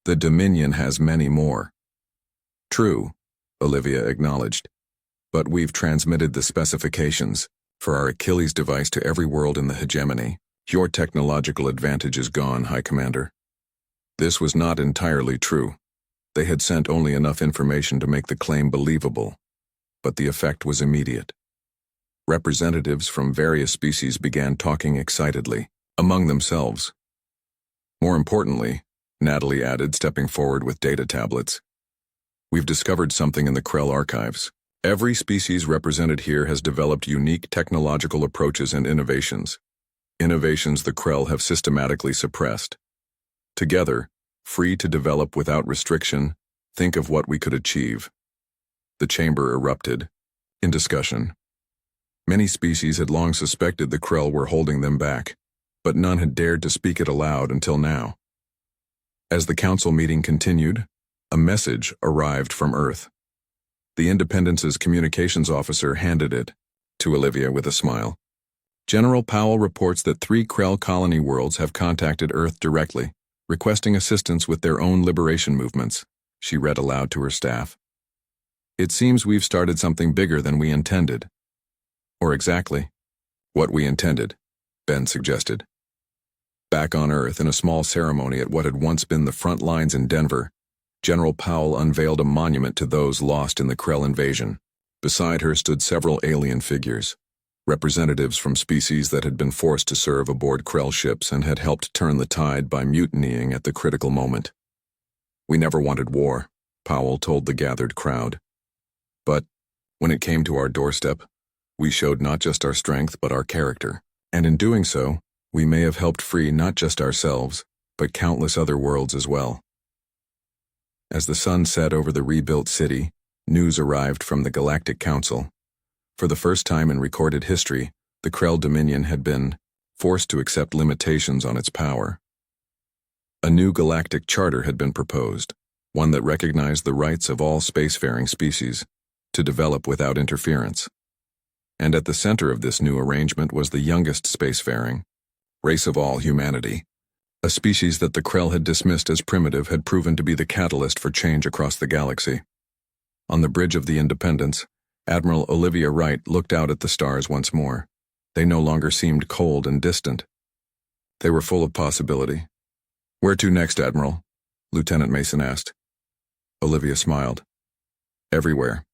The Dominion has many more. True, Olivia acknowledged. But we've transmitted the specifications for our Achilles device to every world in the hegemony. Your technological advantage is gone, High Commander. This was not entirely true. They had sent only enough information to make the claim believable, but the effect was immediate. Representatives from various species began talking excitedly, among themselves. More importantly, Natalie added, stepping forward with data tablets. We've discovered something in the Krell archives. Every species represented here has developed unique technological approaches and innovations. Innovations the Krell have systematically suppressed. Together, free to develop without restriction, think of what we could achieve. The chamber erupted, in discussion. Many species had long suspected the Krell were holding them back, but none had dared to speak it aloud until now. As the council meeting continued, a message arrived from Earth. The Independence's communications officer handed it to Olivia with a smile. General Powell reports that 3 Krell colony worlds have contacted Earth directly, requesting assistance with their own liberation movements, she read aloud to her staff. It seems we've started something bigger than we intended. Or exactly what we intended, Ben suggested. Back on Earth, in a small ceremony at what had once been the front lines in Denver, General Powell unveiled a monument to those lost in the Krell invasion. Beside her stood several alien figures, representatives from species that had been forced to serve aboard Krell ships and had helped turn the tide by mutinying at the critical moment. We never wanted war, Powell told the gathered crowd. But when it came to our doorstep, we showed not just our strength but our character, and in doing so, we may have helped free not just ourselves, but countless other worlds as well. As the sun set over the rebuilt city, news arrived from the Galactic Council. For the first time in recorded history, the Krell Dominion had been forced to accept limitations on its power. A new galactic charter had been proposed, one that recognized the rights of all spacefaring species to develop without interference. And at the center of this new arrangement was the youngest spacefaring race of all humanity. A species that the Krell had dismissed as primitive had proven to be the catalyst for change across the galaxy. On the bridge of the Independence, Admiral Olivia Wright looked out at the stars once more. They no longer seemed cold and distant. They were full of possibility. "Where to next, Admiral?" Lieutenant Mason asked. Olivia smiled. "Everywhere,"